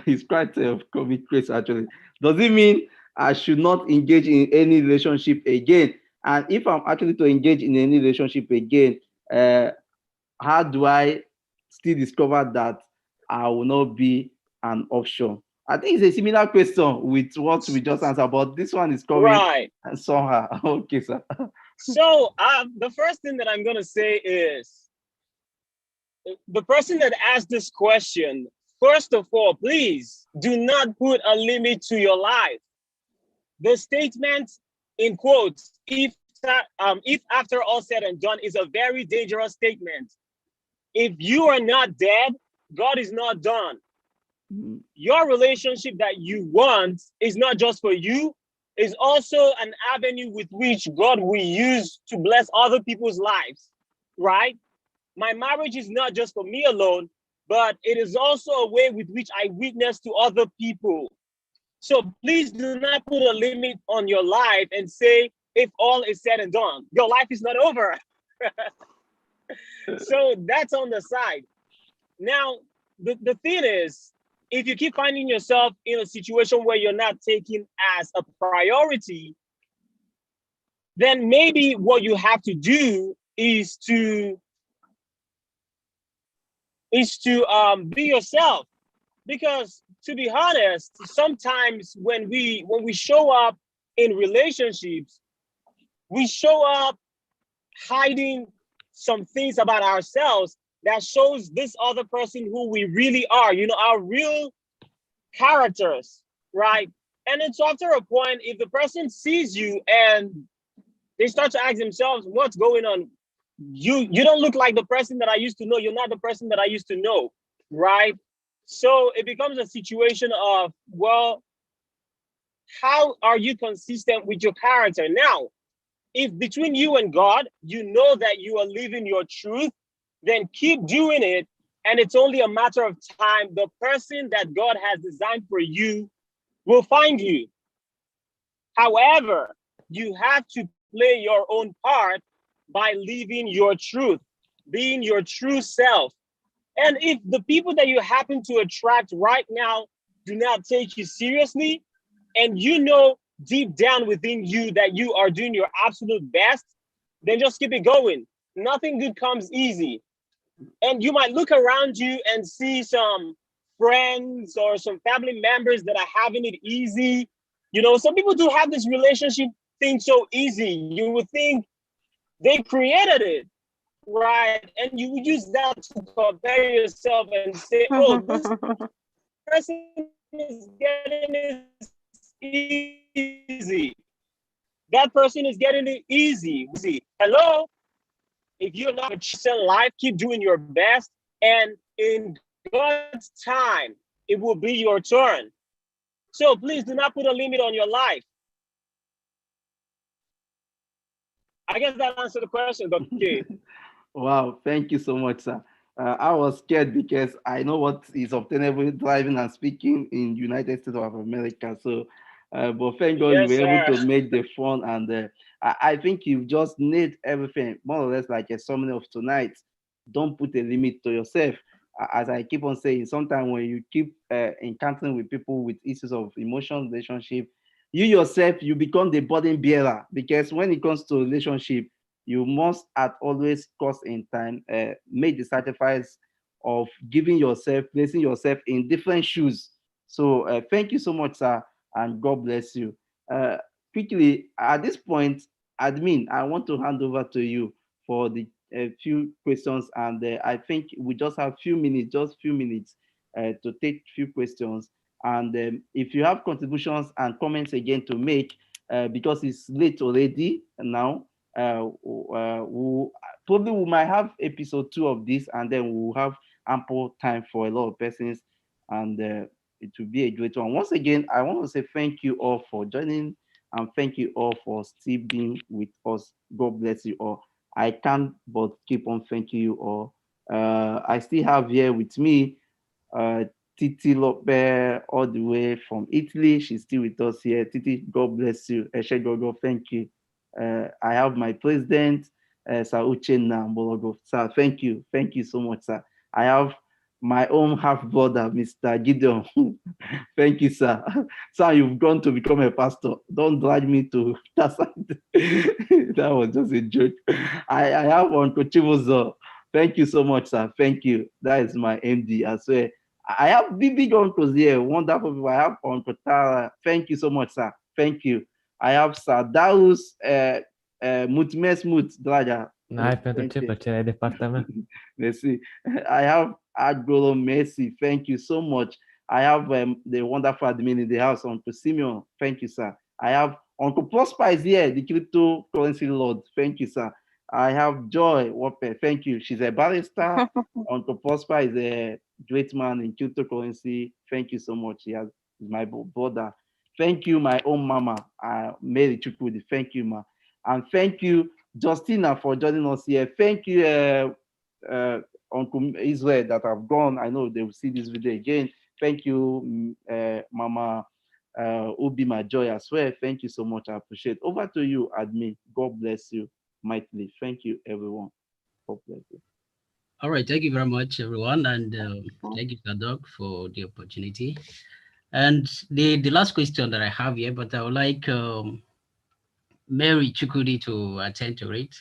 It's quite a comic case actually. Does it mean I should not engage in any relationship again? And if I'm actually to engage in any relationship again, how do I still discover that I will not be an option? I think it's a similar question with what we just answered, but this one is coming and somehow. Okay, sir. So the first thing that I'm going to say is the person that asked this question, first of all, please do not put a limit to your life. The statement in quotes, if after all said and done, is a very dangerous statement. If you are not dead, God is not done. Your relationship that you want is not just for you, it's also an avenue with which God will use to bless other people's lives, right? My marriage is not just for me alone, but it is also a way with which I witness to other people. So please do not put a limit on your life and say, if all is said and done, your life is not over. So that's on the side. Now, the thing is, if you keep finding yourself in a situation where you're not taking as a priority, then maybe what you have to do is to be yourself. Because to be honest, sometimes when we show up in relationships, we show up hiding some things about ourselves that shows this other person who we really are, our real characters, right? And then so after a point, if the person sees you and they start to ask themselves, what's going on? You don't look like the person that I used to know. You're not the person that I used to know, right? So it becomes a situation of, well, how are you consistent with your character? Now, if between you and God, you know that you are living your truth, then keep doing it. And it's only a matter of time. The person that God has designed for you will find you. However, you have to play your own part by living your truth, being your true self. And if the people that you happen to attract right now do not take you seriously, and you know deep down within you that you are doing your absolute best, then just keep it going. Nothing good comes easy. And you might look around you and see some friends or some family members that are having it easy. Some people do have this relationship thing so easy. You would think they created it, right? And you would use that to compare yourself and say, oh, this person is getting this easy. That person is getting it easy. Hello? If you're not in life, keep doing your best. And in God's time, it will be your turn. So please do not put a limit on your life. I guess that answered the question, Dr. K. Wow, thank you so much, sir. I was scared because I know what is obtainable driving and speaking in United States of America. So, but thank God you were able to make the fun, and I think you've just nailed everything, more or less like a summary of tonight. Don't put a limit to yourself. As I keep on saying, sometimes when you keep encountering with people with issues of emotional relationship, you yourself, you become the burden bearer, because when it comes to relationship, you must at always cost in time make the sacrifice of giving yourself, placing yourself in different shoes. So thank you so much, sir, and God bless you. Quickly, at this point, admin, I want to hand over to you for the few questions, and I think we just have few minutes, to take few questions. And if you have contributions and comments again to make, because it's late already now, we might have episode 2 of this, and then we'll have ample time for a lot of persons, and it will be a great one. Once again, I want to say thank you all for joining And thank you all for still being with us. God bless you all. I can't but keep on thanking you all. I still have here with me uh, Titi Lope, all the way from Italy. She's still with us here. Titi, God bless you. Eshe Gogo, thank you. I have my president, Sir Uchenna Mbologo. Sir, thank you. Thank you so much, sir. I have my own half brother, Mr. Gideon. Thank you, sir. Sir, you've gone to become a pastor. Don't drag me to that side. That was just a joke. I have Uncle Chibuzo. Thank you so much, sir. Thank you. That is my MD. I swear. I have big uncles here. Wonderful people. I have Uncle Tara. Thank you so much, sir. Thank you. I have Sir Daus Mutmes Mut Draga. N-ai pentru ce plăcere de partea mea. Merci. I have Agolo Messi. Thank you so much. I have the wonderful admin in the house, Uncle Simeon. Thank you, sir. I have Uncle Prosper is here, the cryptocurrency lord. Thank you, sir. I have Joy Wope. Thank you. She's a barrister. Uncle Prosper is a great man in cryptocurrency. Thank you so much. He is my brother. Thank you, my own mama, Mary Chukwudi. Thank you, ma. And thank you, Justina, for joining us here. Thank you, Uncle Israel, that have gone. I know they will see this video again. Thank you, Mama Ubi, my joy as well. Thank you so much. I appreciate it. Over to you, admin. God bless you mightily. Thank you, everyone. God bless you. All right, thank you very much, everyone, and thank you, Sadok, for the opportunity. And the last question that I have here, but I would like Mary Chukudi to attend to it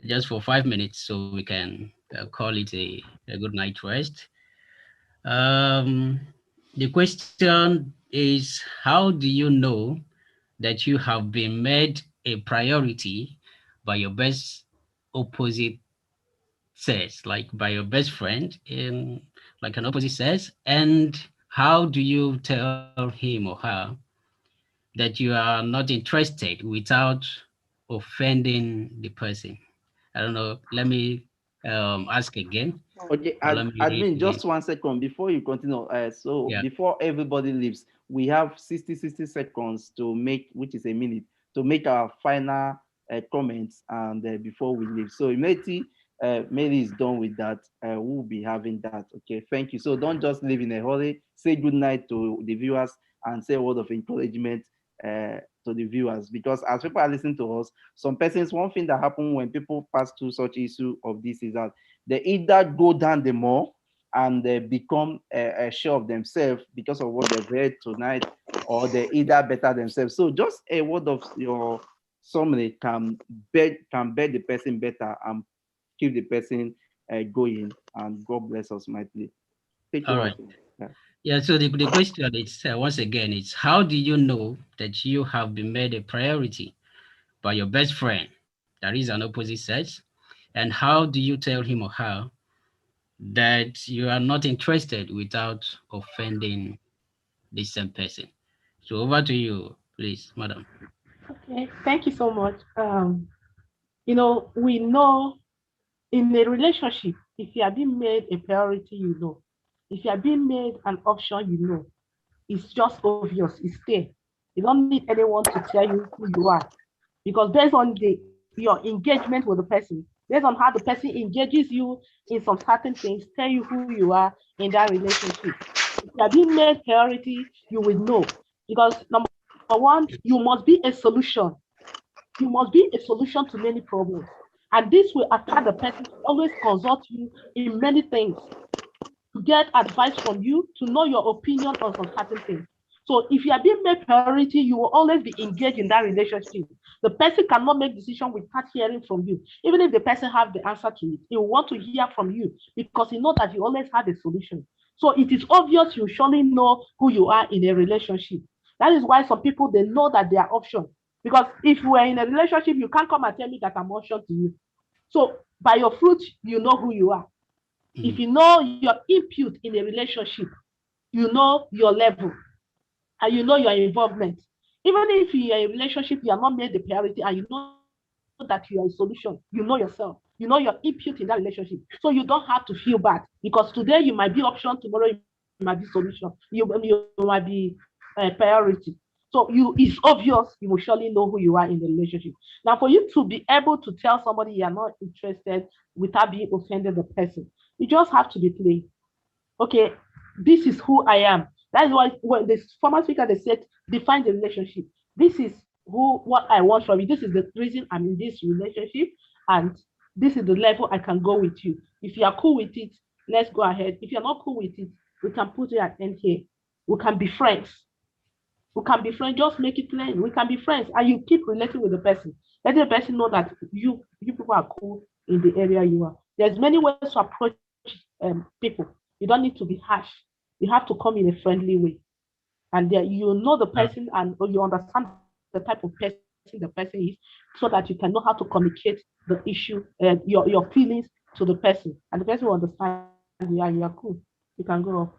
just for 5 minutes so we can call it a good night rest. The question is, how do you know that you have been made a priority by your best opposite sex, like by your best friend, in like an opposite sex? And how do you tell him or her that you are not interested without offending the person? I don't know. Let me ask again. Okay, Let me read admin, again. just 1 second before you continue. So Yeah. before everybody leaves, we have 60 seconds to make, which is a minute, to make our final comments, and before we leave. So immediately Mary is done with that, we'll be having that. Okay, thank you. So don't just leave in a hurry. Say good night to the viewers and say a word of encouragement to the viewers, because as people are listening to us, some persons, one thing that happens when people pass through such issue of this is that they either go down the mall and they become sure of themselves because of what they've read tonight, or they either better themselves. So just a word of your summary can bed the person better and keep the person going. And God bless us mightily. Take All over. right. Yeah, so the question is, once again, it's how do you know that you have been made a priority by your best friend that is an opposite sex? And how do you tell him or her that you are not interested without offending the same person? So over to you, please, madam. Okay, thank you so much. We know in a relationship, if you are being made a priority, if you are being made an option, it's just obvious, it's there. You don't need anyone to tell you who you are, because based on your engagement with the person, based on how the person engages you in some certain things, tell you who you are in that relationship. If you are being made priority, you will know, because number one, you must be a solution. You must be a solution to many problems. And this will attract the person to always consult you in many things, to get advice from you, to know your opinion on some certain things. So if you are being made priority, you will always be engaged in that relationship. The person cannot make decision without hearing from you. Even if the person have the answer to it, he will want to hear from you because he knows that you always have a solution. So it is obvious you surely know who you are in a relationship. That is why some people, they know that they are option. Because if we're in a relationship, you can't come and tell me that I'm option to you. So by your fruit, you know who you are. If you know your input in a relationship, you know your level and you know your involvement. Even if you're in a relationship, you are not made the priority and you know that you are a solution, you know yourself, you know your input in that relationship. So you don't have to feel bad because today you might be option, tomorrow you might be solution, you might be priority. So So it's obvious you will surely know who you are in the relationship. Now, for you to be able to tell somebody you are not interested without being offended the person, you just have to be plain. Okay, this is who I am. That's why when the former speaker they said define the relationship. This is what I want from you. This is the reason I'm in this relationship, and this is the level I can go with you. If you are cool with it, let's go ahead. If you're not cool with it, we can put it at end here. We can be friends. We can be friends. Just make it plain. We can be friends, and you keep relating with the person. Let the person know that you people are cool in the area you are. There's many ways to approach people. You don't need to be harsh. You have to come in a friendly way, and there you know the person and or you understand the type of person the person is, so that you can know how to communicate the issue and your feelings to the person, and the person will understand. Yeah, you are cool. You can go off.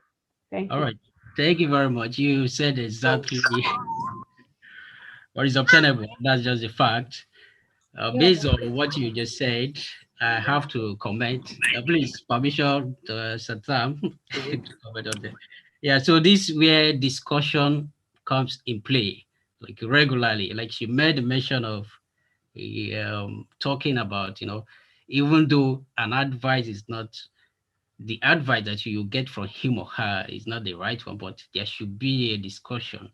Thank you. All right. Thank you very much. You said exactly what is obtainable. That's just a fact. Yeah. Based on what you just said, I have to comment. Please, permission, Satam, to comment on that. Yeah, so this where discussion comes in play, like regularly. Like she made mention of talking about, even though an advice is not the advice that you get from him or her is not the right one, but there should be a discussion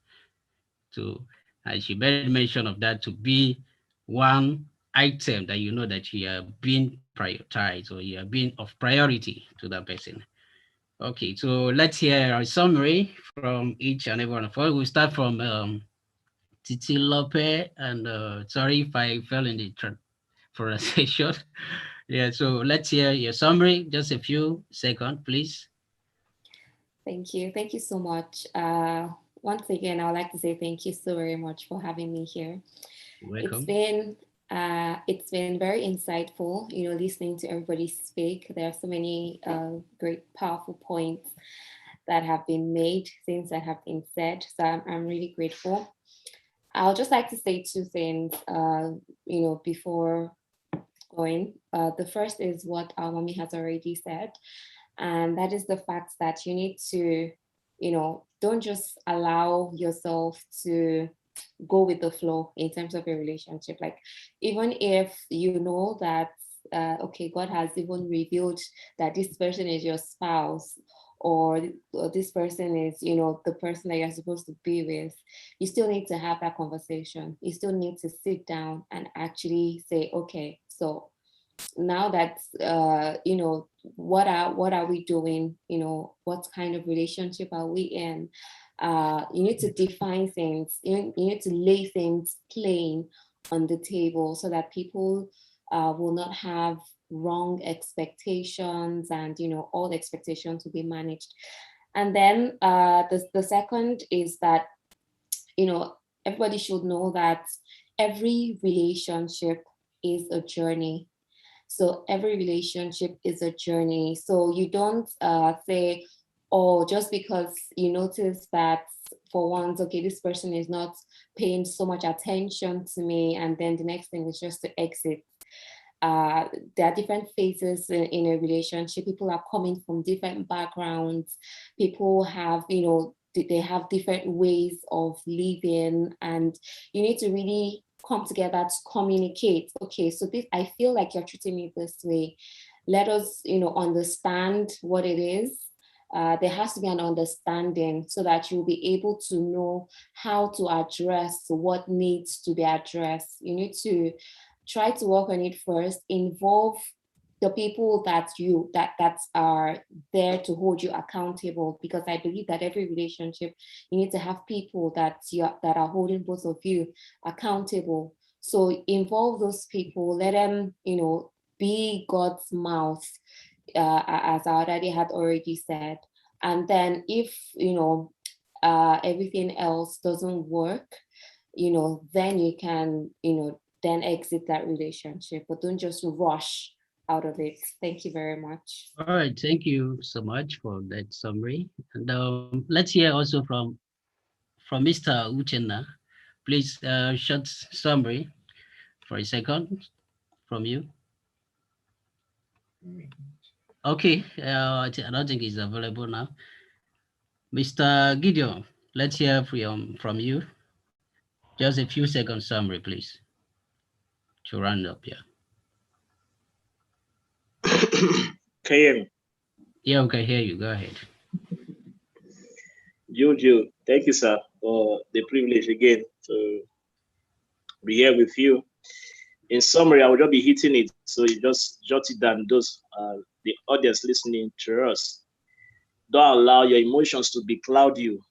to, as you made mention of that, to be one item that you know that you are being prioritized or you are being of priority to that person. Okay, so let's hear a summary from each and every one of us. We'll start from Titi Lope, and sorry if I fell in the pronunciation. Yeah, so let's hear your summary. Just a few seconds, please. Thank you. Thank you so much. Once again, I would like to say thank you so very much for having me here. Welcome. It's been very insightful, listening to everybody speak. There are so many great, powerful points that have been made, things that have been said. So I'm really grateful. I'll just like to say two things, before going. The first is what our mommy has already said, and that is the fact that you need to, don't just allow yourself to go with the flow in terms of your relationship. Like, even if you know that, okay, God has even revealed that this person is your spouse, or this person is, the person that you're supposed to be with, you still need to have that conversation. You still need to sit down and actually say, okay, so now that what are we doing, what kind of relationship are we in, you need to define things, you need to lay things plain on the table so that people will not have wrong expectations, and all the expectations will be managed. And then the second is that everybody should know that every relationship is a journey. So every relationship is a journey. So you don't say, oh, just because you notice that for once, okay, this person is not paying so much attention to me, and then the next thing is just to exit. There are different phases in a relationship. People are coming from different backgrounds. People have, they have different ways of living, and you need to really come together to communicate. Okay, so this, I feel like you're treating me this way. Let us, understand what it is. There has to be an understanding so that you'll be able to know how to address what needs to be addressed. You need to try to work on it first. Involve the people that are there to hold you accountable, because I believe that every relationship, you need to have people that are holding both of you accountable. So involve those people, let them be God's mouth, as our daddy had already said. And then if everything else doesn't work, then you can then exit that relationship, but don't just rush out of it. Thank you very much. All right, thank you so much for that summary. And let's hear also from Mr. Uchenna. Please, short summary for a second from you. Okay, I don't think he's available now. Mr. Gideon, let's hear from you. Just a few seconds summary, please, to round up. Yeah. Can you hear me? Yeah, we can hear you. Go ahead. Juju, thank you, sir, for the privilege again to be here with you. In summary, I will just be hitting it, so you just jot it down. Those the audience listening to us, don't allow your emotions to be cloud you.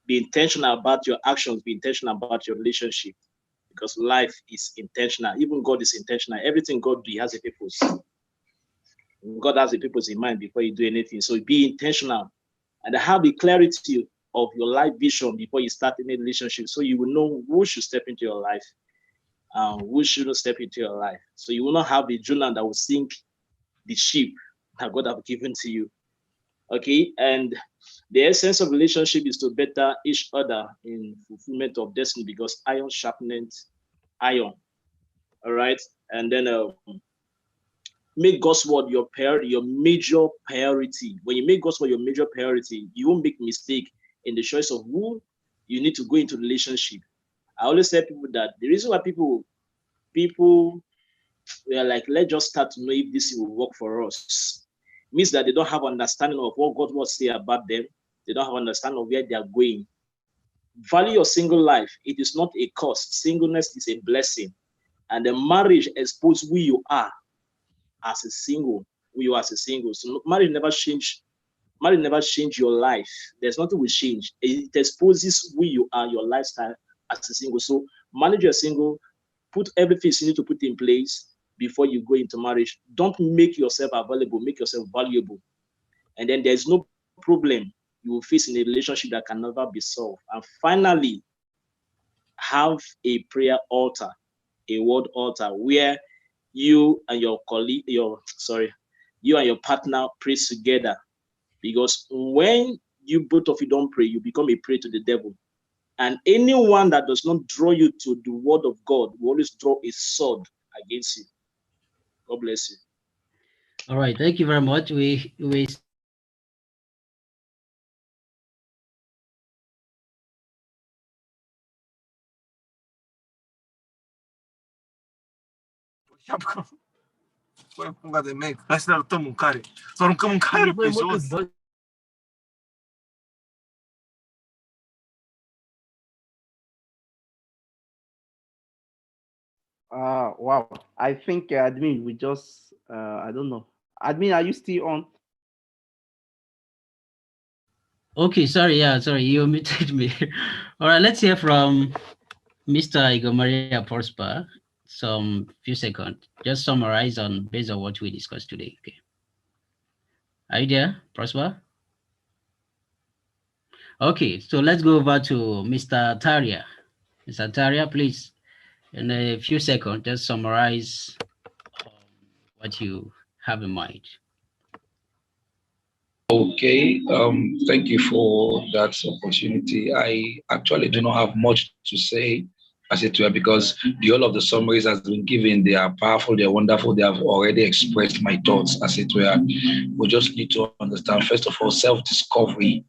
Be intentional about your actions. Be intentional about your relationship, because life is intentional. Even God is intentional. Everything God do has a purpose. God has a purpose in mind before you do anything. So be intentional and have the clarity of your life vision before you start any relationship, so you will know who should step into your life and who shouldn't step into your life. So you will not have a journal that will sink the ship that God have given to you. Okay, and the essence of relationship is to better each other in fulfillment of destiny, because iron sharpens iron. All right, and then make God's word your major priority. When you make God's word your major priority, you won't make mistake in the choice of who you need to go into relationship. I always tell people that the reason why people are like, let's just start to know if this will work for us, means that they don't have understanding of what God will say about them. They don't have understanding of where they are going. Value your single life. It is not a cost. Singleness is a blessing. And the marriage exposes who you are as a single, who you are as a single. So marriage never change your life. There's nothing will change. It exposes who you are, your lifestyle as a single. So manage your single, put everything you need to put in place before you go into marriage. Don't make yourself available, make yourself valuable. And then there's no problem you will face in a relationship that can never be solved. And finally, have a prayer altar, a word altar, where you and your colleague, you and your partner pray together. Because when you both of you don't pray, you become a prey to the devil. And anyone that does not draw you to the word of God will always draw a sword against you. God bless you. All right. Thank you very much. We Wow. I think admin, we just I don't know. Admin, are you still on? Okay, sorry, sorry, you muted me. All right, let's hear from Mr. Igor Maria Prosper. Some few seconds. Just summarize on based on what we discussed today. Okay. Are you there, Prosper? Okay, so let's go over to Mr. Taria. Mr. Taria, please, in a few seconds, just summarize what you have in mind. Okay, thank you for that opportunity. I actually do not have much to say, as it were, because the whole of the summaries has been given. They are powerful, they are wonderful, they have already expressed my thoughts, as it were. We just need to understand, first of all, self-discovery,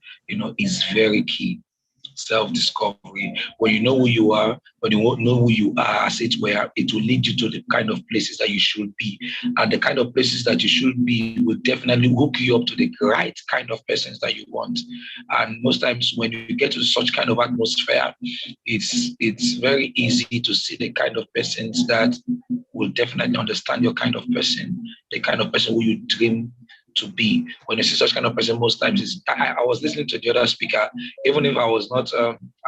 is very key. Self-discovery. When you know who you are, when you know who you are, as it were, it will lead you to the kind of places that you should be. And the kind of places that you should be will definitely hook you up to the right kind of persons that you want. And most times when you get to such kind of atmosphere, it's very easy to see the kind of persons that will definitely understand your kind of person, the kind of person who you dream to be. When you see such kind of person, most times I was listening to the other speaker, even if I was not,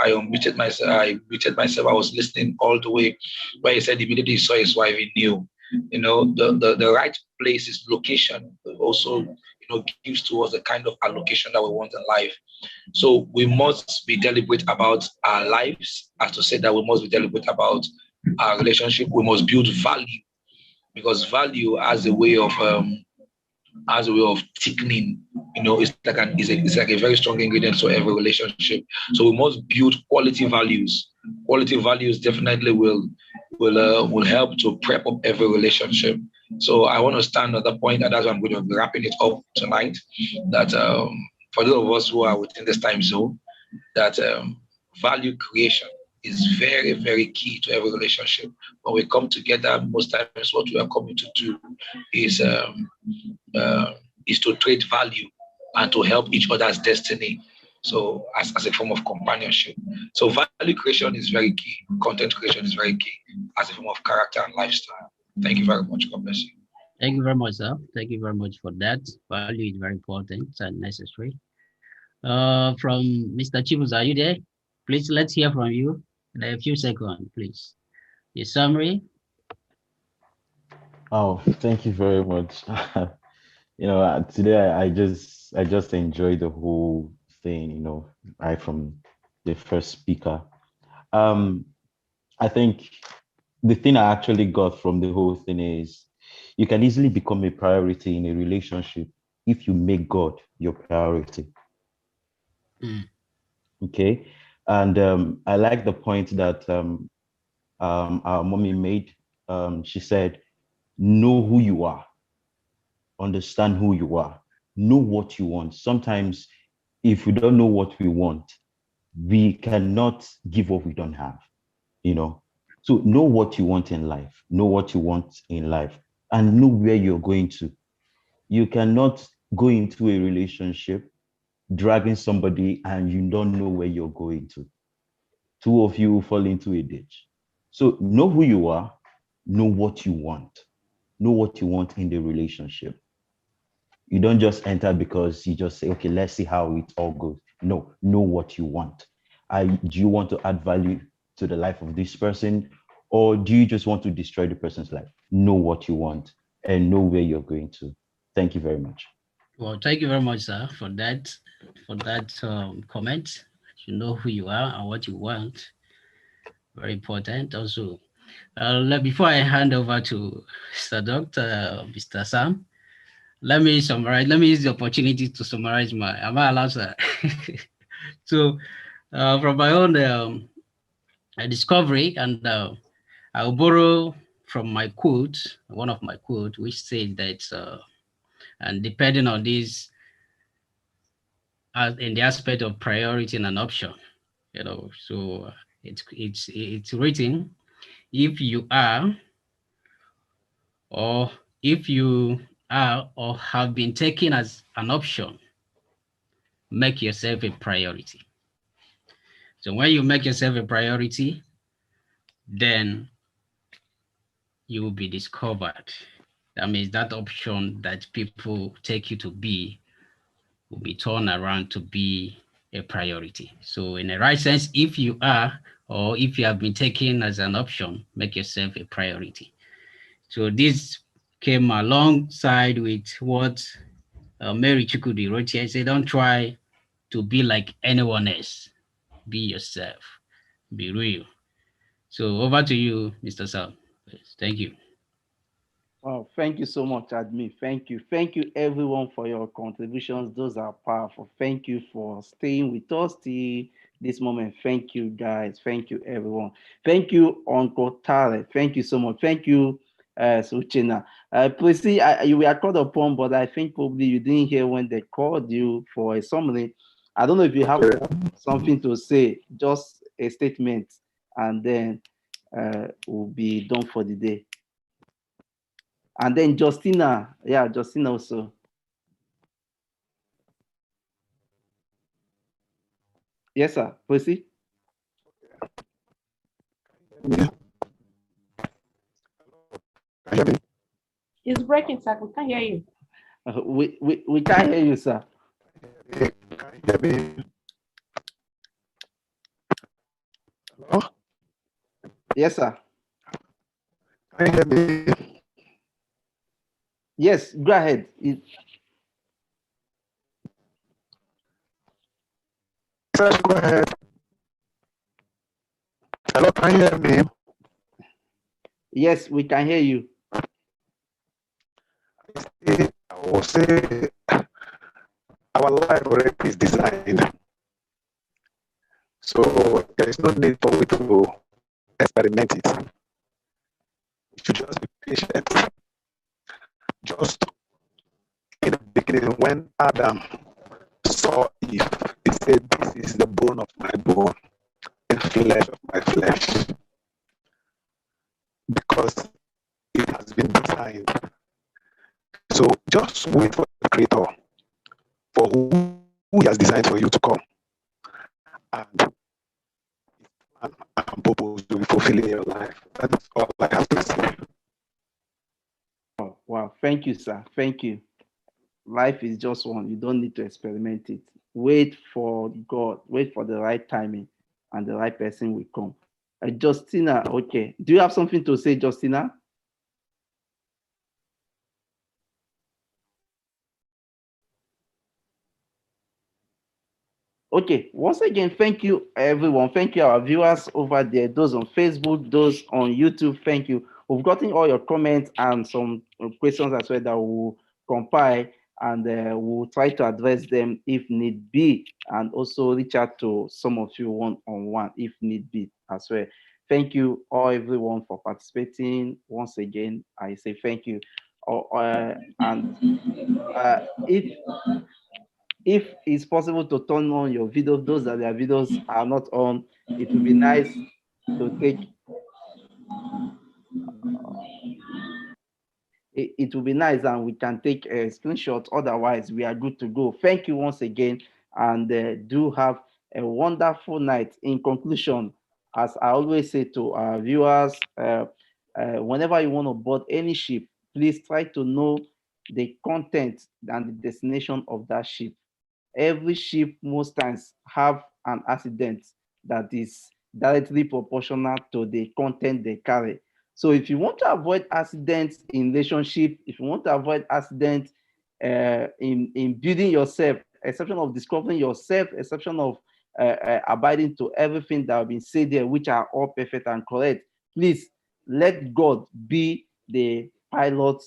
I muted myself. I was listening all the way, where he said immediately he saw his wife, he knew. The right place is location. Also, gives to us the kind of allocation that we want in life. So we must be deliberate about our lives, as to say that we must be deliberate about our relationship. We must build value, because value has a way of thickening. It's like a very strong ingredient to every relationship. So we must build quality values. Quality values definitely will help to prep up every relationship. So I want to stand on that point, and that's why I'm going to be wrapping it up tonight. That for those of us who are within this time zone, that value creation is very, very key to every relationship. When we come together, most times what we are coming to do is to trade value and to help each other's destiny. So as a form of companionship. So value creation is very key. Content creation is very key as a form of character and lifestyle. Thank you very much. God bless you. Thank you very much, sir. Thank you very much for that. Value is very important and necessary. From Mr. Chibus, are you there? Please, let's hear from you in a few seconds, please. Your summary. Oh, thank you very much. Today I just enjoyed the whole thing, right from the first speaker. I think the thing I actually got from the whole thing is you can easily become a priority in a relationship if you make God your priority. Okay. And I like the point that our mommy made. She said, know who you are, understand who you are, know what you want. Sometimes if we don't know what we want, we cannot give what we don't have, So know what you want in life, and know where you're going to. You cannot go into a relationship dragging somebody and you don't know where you're going to. Two of you fall into a ditch. So know who you are, know what you want. Know what you want in the relationship. You don't just enter because you just say, okay, let's see how it all goes. No, know what you want. Do you want to add value to the life of this person, or do you just want to destroy the person's life? Know what you want and know where you're going to. Thank you very much. Well, thank you very much, sir, for that comment. You know who you are and what you want. Very important. Also, before I hand over to Mr. Sam, let me summarize. Let me use the opportunity to summarize am I allowed, sir? So, from my own discovery, and I'll borrow from my quote, one of my quotes, which says that, and depending on this, in the aspect of priority and an option, so it's written, if you are or have been taken as an option, make yourself a priority. So when you make yourself a priority, then you will be discovered. That means that option that people take you to be will be turned around to be a priority. So in the right sense, if you are, or if you have been taken as an option, make yourself a priority. So this came alongside with what Mary Chukudi wrote here. Say, don't try to be like anyone else. Be yourself. Be real. So over to you, Mr. Sal. Thank you. Wow, thank you so much, Admin. Thank you. Thank you, everyone, for your contributions. Those are powerful. Thank you for staying with us till this moment. Thank you, guys. Thank you, everyone. Thank you, Uncle Tare. Thank you so much. Thank you, Suchina. Please see, you were called upon, but I think probably you didn't hear when they called you for a summary. I don't know if you have something to say, just a statement, and then we'll be done for the day. And then Justina, Justina also. Yes, sir. Proceed. Yeah. It's breaking, sir. We can't hear you. We can't hear you, sir. Can you hear me? Hello? Yes, sir. Can you hear me? Yes, go ahead. Go ahead. Hello, can you hear me? Yes, we can hear you. I will say our life already is designed. So there is no need for we to experiment it. We should just be patient. Just in the beginning, when Adam saw Eve, he said, "This is the bone of my bone." the flesh of my flesh, because it has been designed. So just wait for the Creator, for who He has designed for you to come, and purpose will be fulfilled in your life. That's all I have to say. Oh, wow. Thank you, sir. Thank you. Life is just one. You don't need to experiment it. Wait for God. Wait for the right timing, and the right person will come. Justina, okay. Do you have something to say, Justina? Okay, once again, thank you, everyone. Thank you, our viewers over there, those on Facebook, those on YouTube. Thank you. We've gotten all your comments and some questions as well that we'll compile, and we'll try to address them if need be, and also reach out to some of you one-on-one if need be as well. Thank you all, everyone, for participating. Once again, I say thank you. If it's possible to turn on your video, those that their videos are not on, it would be nice to take. It will be nice, and we can take a screenshot. Otherwise, we are good to go. Thank you once again, and do have a wonderful night. In conclusion, as I always say to our viewers, whenever you want to board any ship, please try to know the content and the destination of that ship. Every ship most times have an accident that is directly proportional to the content they carry. So if you want to avoid accidents in relationship, if you want to avoid accidents in building yourself, exception of discovering yourself, exception of abiding to everything that have been said there, which are all perfect and correct, please let God be the pilot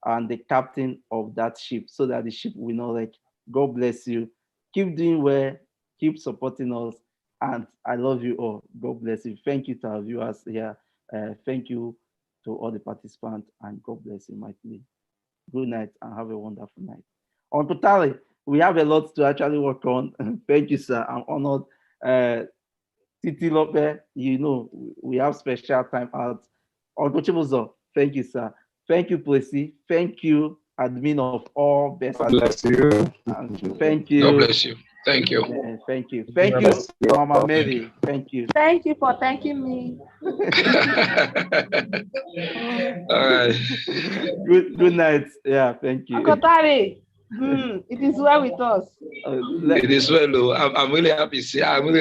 and the captain of that ship so that the ship will not wreck. God bless you. Keep doing well. Keep supporting us. And I love you all. God bless you. Thank you to our viewers here. Thank you to all the participants. And God bless you mightily. Good night and have a wonderful night. Uncle Tali, we have a lot to actually work on. Thank you, sir. I'm honored. Titi Lope, you know, we have special time out. Uncle Chibuzo, thank you, sir. Thank you, Plessy. Thank you, admin of all best. God bless you. Thank you. God bless you. Thank you. Thank you. Thank you, Mama Mary. Thank you. Thank you for thanking me. All right. Good night. Yeah, thank you. Uncle Tari, it is well with us. It is well, though. I'm really happy. I'm really